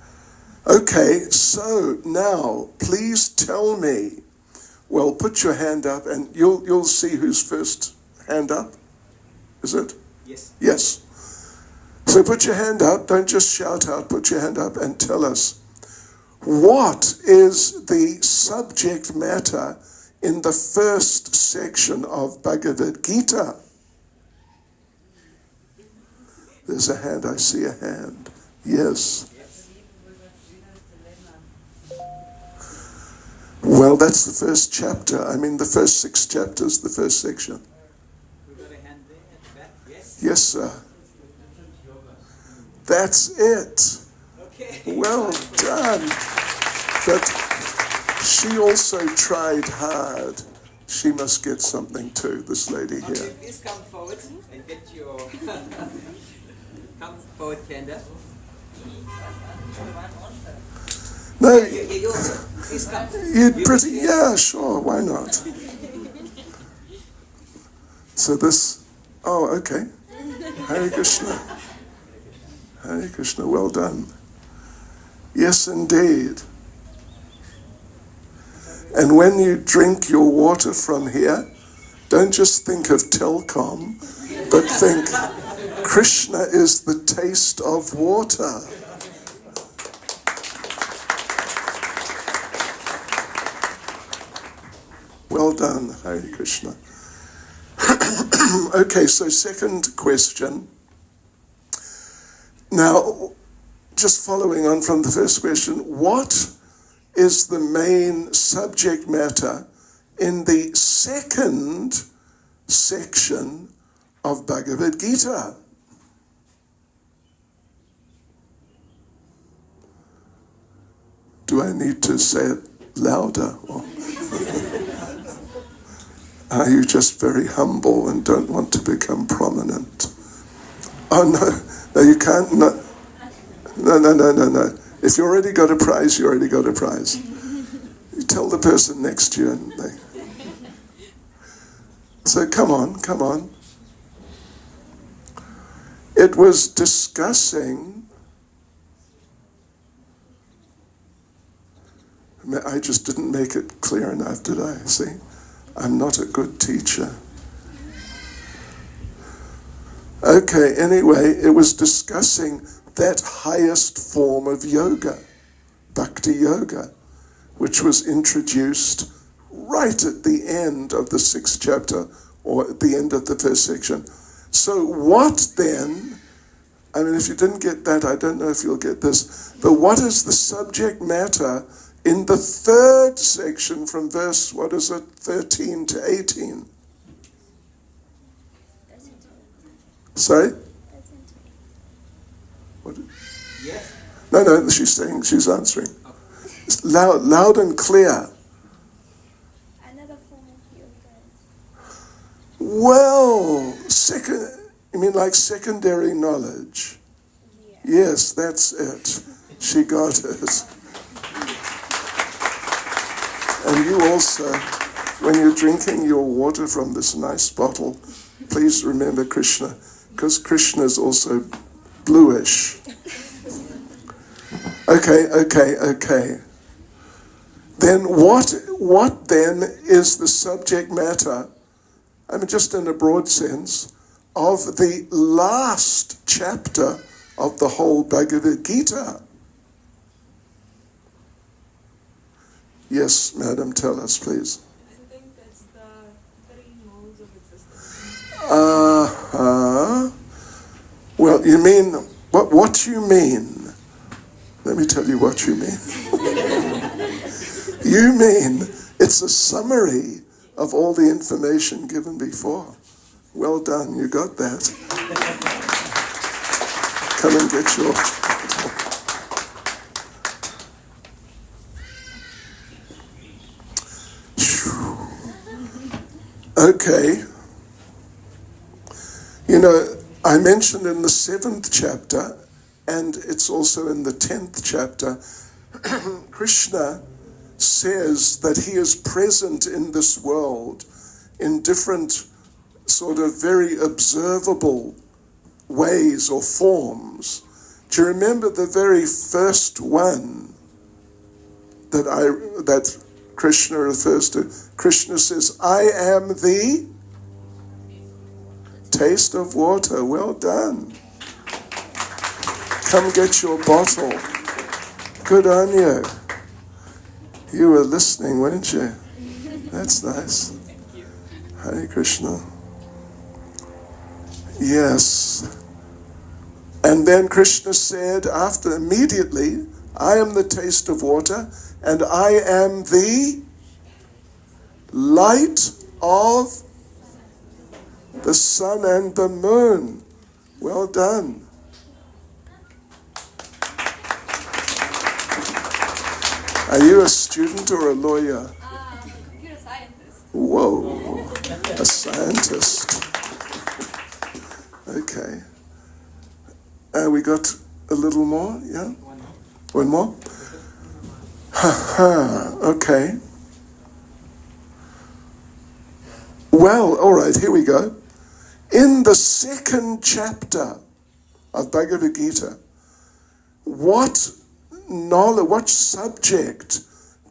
S1: Okay, so now, please tell me, well, put your hand up and you'll see who's first hand up. Is it?
S2: Yes.
S1: Yes. So put your hand up, don't just shout out, put your hand up and tell us, what is the subject matter in the first section of Bhagavad Gita? There's a hand, I see a hand. Yes. Well, that's the first chapter. I mean, the first 6 chapters, the first section.
S2: We got a hand there at the back. Yes.
S1: Yes, sir. That's it.
S2: Okay.
S1: Well done. But she also tried hard. She must get something too, this lady here.
S2: Okay, please come forward and get your... Come forward, Kenda.
S1: No,
S2: You also. Please come.
S1: you'd pretty, yeah, sure, why not? So this, oh, okay. Hare Krishna. Hare Krishna, well done. Yes, indeed. And when you drink your water from here, don't just think of Telcom, but think, Krishna is the taste of water. Well done, Hare Krishna. Okay, so second question. Now, just following on from the first question, what is the main subject matter in the second section of Bhagavad Gita? Do I need to say it louder? Or are you just very humble and don't want to become prominent? Oh, no, you can't. No. If you already got a prize, you already got a prize. You tell the person next to you. And So come on. It was discussing... I just didn't make it clear enough, did I? See? I'm not a good teacher. Okay, anyway, it was discussing that highest form of yoga, Bhakti Yoga, which was introduced right at the end of the 6th chapter, or at the end of the first section. So what then, I mean, if you didn't get that, I don't know if you'll get this, but what is the subject matter in the 3rd section from verse, 13 to 18? Sorry? What?
S2: Yes.
S1: No, she's answering. It's loud and clear.
S3: Another form of yoga.
S1: Well, you mean like secondary knowledge?
S3: Yeah.
S1: Yes, that's it. She got it. And you also, when you're drinking your water from this nice bottle, please remember Krishna, because Krishna is also bluish. Okay. Then what then is the subject matter, I mean just in a broad sense, of the last chapter of the whole Bhagavad Gita? Yes, madam, tell us, please.
S3: I think that's the 3 modes of existence.
S1: Well, you mean, what do you mean? Let me tell you what you mean. You mean it's a summary of all the information given before. Well done, you got that. Come and get your... Okay. You know, I mentioned in the 7th chapter, and it's also in the 10th chapter, Krishna says that he is present in this world in different sort of very observable ways or forms. Do you remember the very first one that Krishna refers to? Krishna says, I am the taste of water. Well done. Come get your bottle. Good on you. You were listening, weren't you? That's nice. Hare Krishna. Yes. And then Krishna said immediately, I am the taste of water, and I am the light of the sun and the moon. Well done. Are you a student or a lawyer?
S3: Computer scientist.
S1: Whoa, a scientist. Okay. We got a little more, yeah? One more? Okay. Well, all right, here we go. In the second chapter of Bhagavad Gita, what knowledge, what subject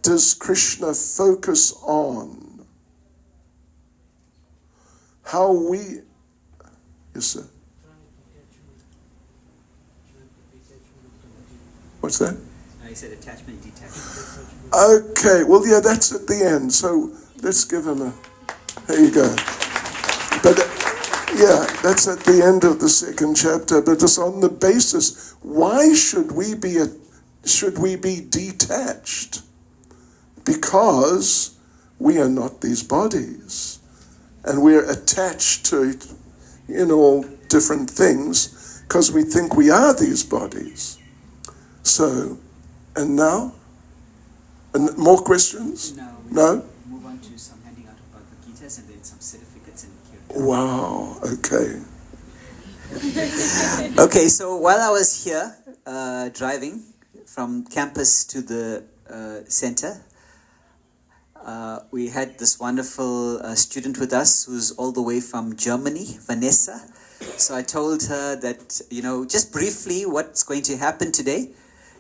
S1: does Krishna focus on? How we... Yes, sir. What's that?
S2: He said attachment, detachment.
S1: Okay, well, yeah, that's at the end. So let's give him a... There you go. But, yeah, that's at the end of the second chapter. But it's on the basis, why should we be detached? Because we are not these bodies. And we're attached to, different things because we think we are these bodies. So, and now? And more questions? No?
S2: Move on to some handing out of Bhagavad Gitas and then some certificates and
S1: Wow, okay.
S2: Okay, so while I was here driving from campus to the center, we had this wonderful student with us who's all the way from Germany, Vanessa. So I told her that, just briefly what's going to happen today.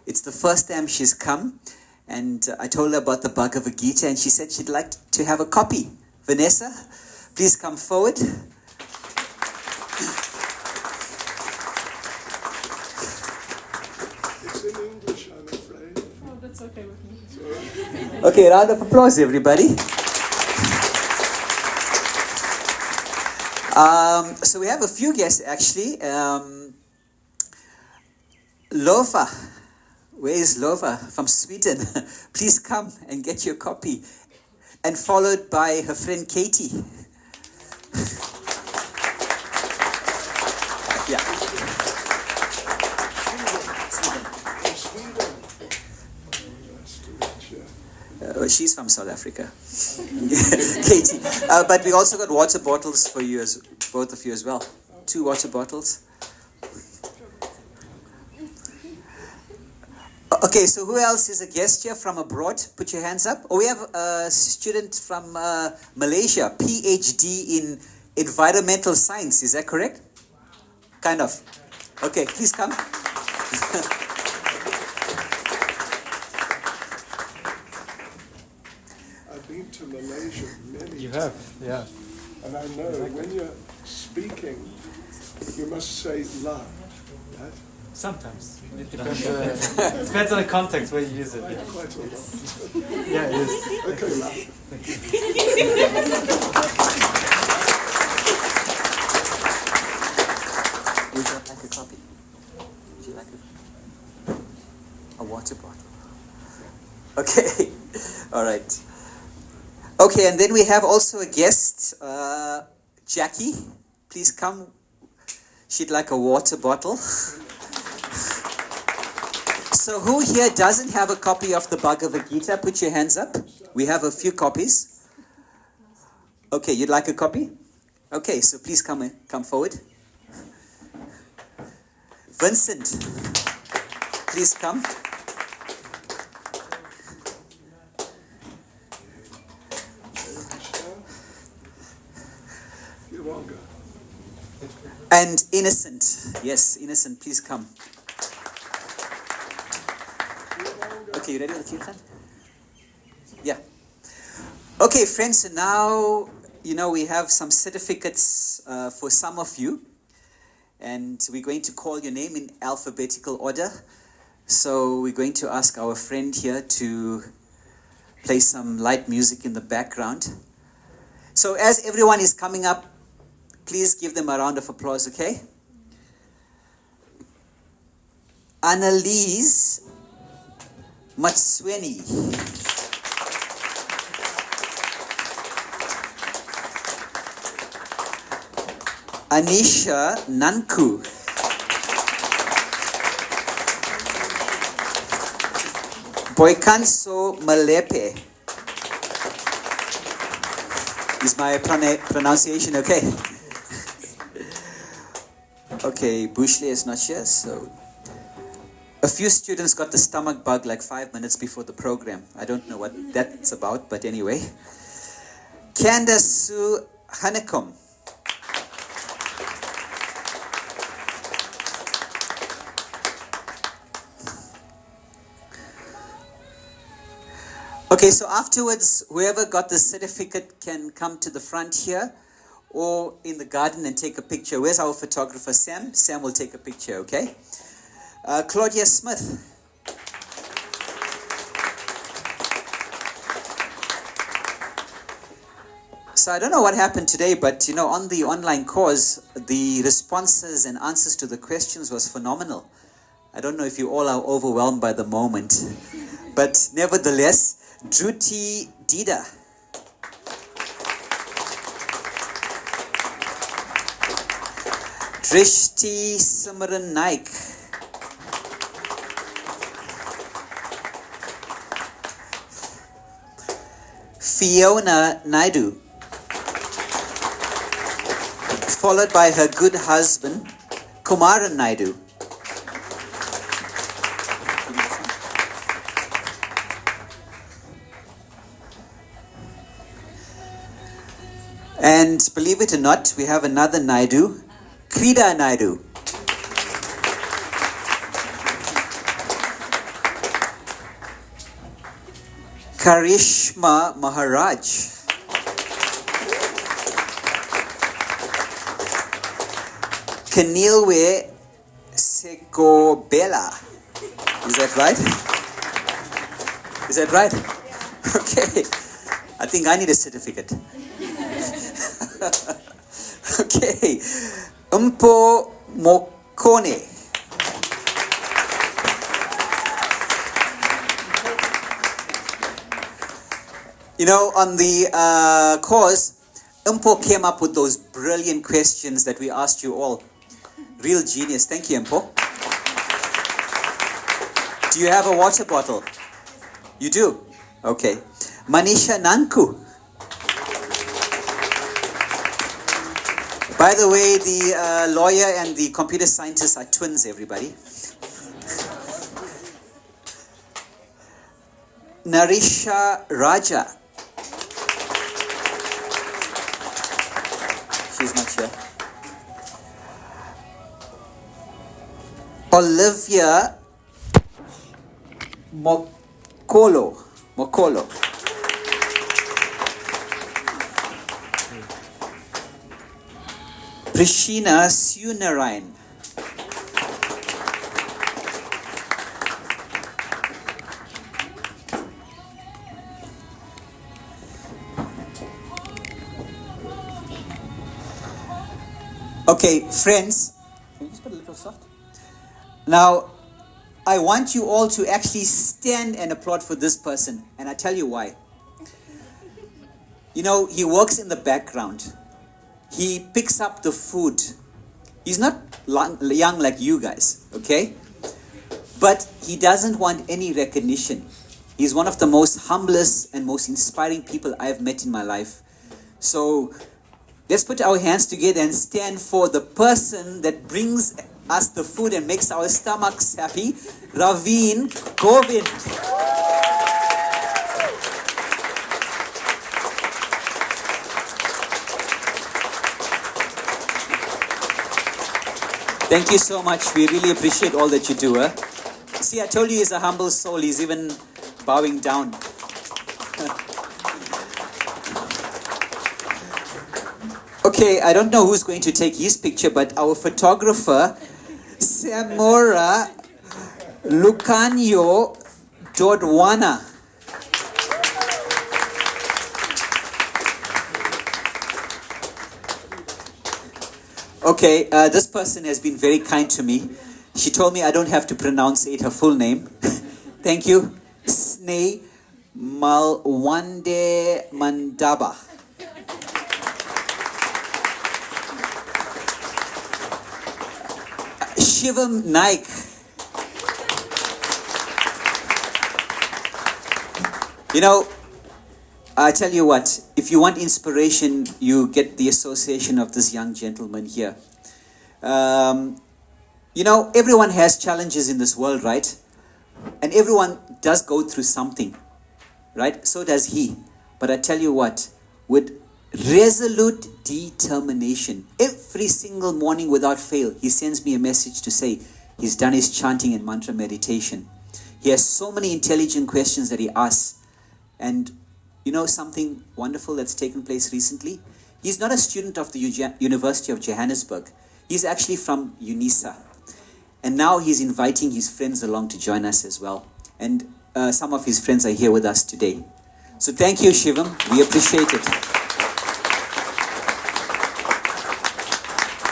S2: It's the first time she's come, and I told her about the Bhagavad Gita, and she said she'd like to have a copy. Vanessa, please come forward.
S1: It's in English, I'm afraid.
S3: Oh, that's okay with me.
S2: Okay, round of applause, everybody. So we have a few guests, actually. Lofa. Where is Lofa? From Sweden. Please come and get your copy. And followed by her friend Katie. Yeah. She's from South Africa. Katie. But we also got water bottles for you, both of you as well. 2 water bottles. Okay, so who else is a guest here from abroad? Put your hands up. Oh, we have a student from Malaysia, PhD in environmental science. Is that correct? Kind of. Okay, please come.
S1: I've been to Malaysia many times.
S4: You have, yeah.
S1: And I know when you're speaking, you must say la, right?
S4: Sometimes. It depends, depends on the context where you use it. Yeah,
S1: Quite a lot.
S4: yeah it is.
S1: Okay, la.
S2: Would you like a copy? Would you like a water bottle? Okay, all right. Okay, and then we have also a guest, Jackie. Please come. She'd like a water bottle. So who here doesn't have a copy of the Bhagavad Gita? Put your hands up. We have a few copies. Okay, you'd like a copy? Okay, so please come forward. Vincent, please come. And Innocent. Yes, Innocent, please come. Okay, you ready with the kirtan? Yeah. Okay, friends, so now, we have some certificates for some of you. And we're going to call your name in alphabetical order. So we're going to ask our friend here to play some light music in the background. So as everyone is coming up, please give them a round of applause, okay? Annalise Matsweni. Anisha Nanku. Boykanso Malepe. Is my pronunciation okay? Okay, Bushley is not here, so... A few students got the stomach bug like 5 minutes before the program. I don't know what that's about, but anyway. Candace Sue Hanekom. Okay, so afterwards, whoever got the certificate can come to the front here or in the garden and take a picture. Where's our photographer, Sam? Sam will take a picture, okay? Claudia Smith. So I don't know what happened today, but you know, on the online course, the responses and answers to the questions was phenomenal. I don't know if you all are overwhelmed by the moment, but nevertheless, Druti Dida. Drishti Simran Naik. Fiona Naidu. Followed by her good husband, Kumaran Naidu. And believe it or not, we have another Naidu, Krida Naidu. Karishma Maharaj. Kenilwe Sekobela. Is that right? Is that right? Okay. I think I need a certificate. Okay. Umpo Mokone. You know, on the course, Umpo came up with those brilliant questions that we asked you all. Real genius. Thank you, Umpo. Do you have a water bottle? You do? Okay. Manisha Nanku. By the way, the lawyer and the computer scientist are twins, everybody. Narisha Raja. She's not here. Olivia Mokolo. Prishina Sunarayan. Okay, friends. Can you just put a little soft? Now, I want you all to actually stand and applaud for this person. And I tell you why. You know, he works in the background. He picks up the food. He's not young like you guys, okay? But he doesn't want any recognition. He's one of the most humblest and most inspiring people I've met in my life. So let's put our hands together and stand for the person that brings us the food and makes our stomachs happy, Raveen Govind. Thank you so much. We really appreciate all that you do. See, I told you he's a humble soul. He's even bowing down. Okay, I don't know who's going to take his picture, but our photographer, Samora Lucanio Dodwana. Okay, this person has been very kind to me. She told me I don't have to pronounce her full name. Thank you. Sneh Malwande Mandaba. Shivam Naik. You know, I tell you what, if you want inspiration, you get the association of this young gentleman here. You know, everyone has challenges in this world, right? And everyone does go through something, right? So does he. But I tell you what, with resolute determination, every single morning without fail, he sends me a message to say he's done his chanting and mantra meditation. He has so many intelligent questions that he asks. And you know something wonderful that's taken place recently? He's not a student of the University of Johannesburg. He's actually from UNISA. And now he's inviting his friends along to join us as well. And some of his friends are here with us today. So thank you, Shivam. We appreciate it.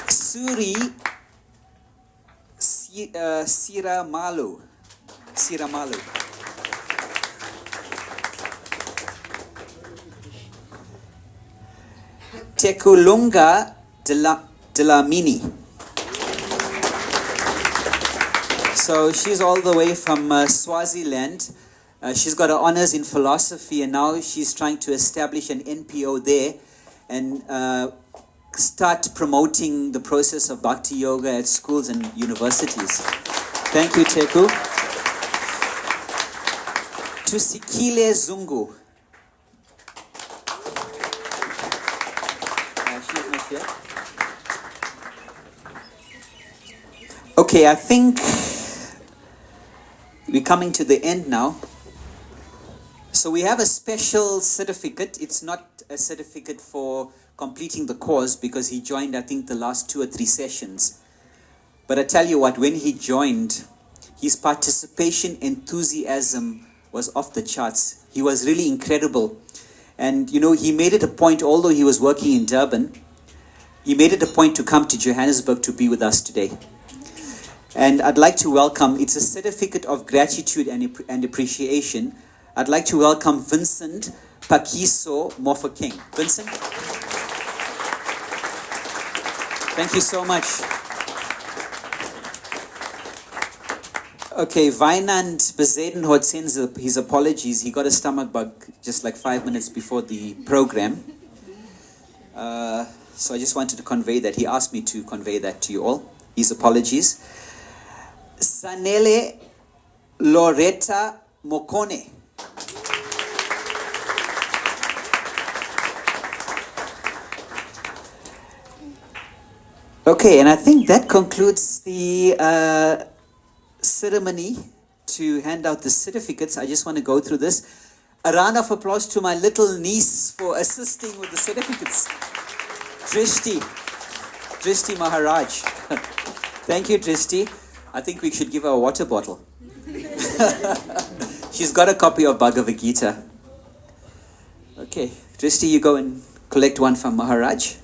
S2: Suri Siramalu. Tekulunga Delamini. So she's all the way from Swaziland. She's got her honors in philosophy, and now she's trying to establish an NPO there and start promoting the process of Bhakti Yoga at schools and universities. Thank you, Teku. Tusikile Zungu. She's not here. Okay, I think we're coming to the end now. So we have a special certificate. It's not a certificate for completing the course because he joined, I think, the last 2 or 3 sessions. But I tell you what, when he joined, his participation enthusiasm was off the charts. He was really incredible. And, you know, he made it a point, although he was working in Durban, he made it a point to come to Johannesburg to be with us today. And I'd like to welcome, it's a certificate of gratitude and appreciation. I'd like to welcome Vincent Pakiso Mofokeng. Vincent? Thank you so much. Okay, Wynand Bezedenhout sends his apologies. He got a stomach bug just like 5 minutes before the program. So I just wanted to convey that. He asked me to convey that to you all. His apologies. Sanele Loretta Mokone. Okay, and I think that concludes the ceremony to hand out the certificates. I just want to go through this. A round of applause to my little niece for assisting with the certificates. Drishti Maharaj. Thank you, Drishti. I think we should give her a water bottle. She's got a copy of Bhagavad Gita. Okay, Drishti, you go and collect one from Maharaj.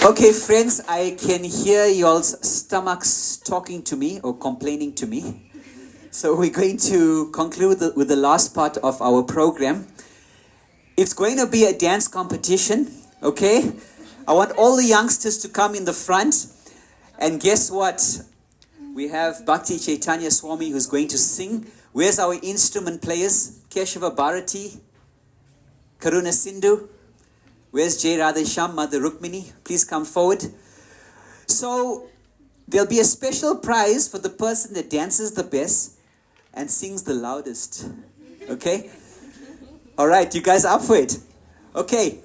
S2: Okay, friends, I can hear y'all's stomachs talking to me or complaining to me. So we're going to conclude with the last part of our program. It's going to be a dance competition, okay? I want all the youngsters to come in the front. And guess what? We have Bhakti Chaitanya Swami who's going to sing. Where's our instrument players? Keshava Bharati, Karuna Sindhu. Where's Jai Radhesham, Mother Rukmini? Please come forward. So there'll be a special prize for the person that dances the best and sings the loudest. Okay? All right, you guys up for it? Okay.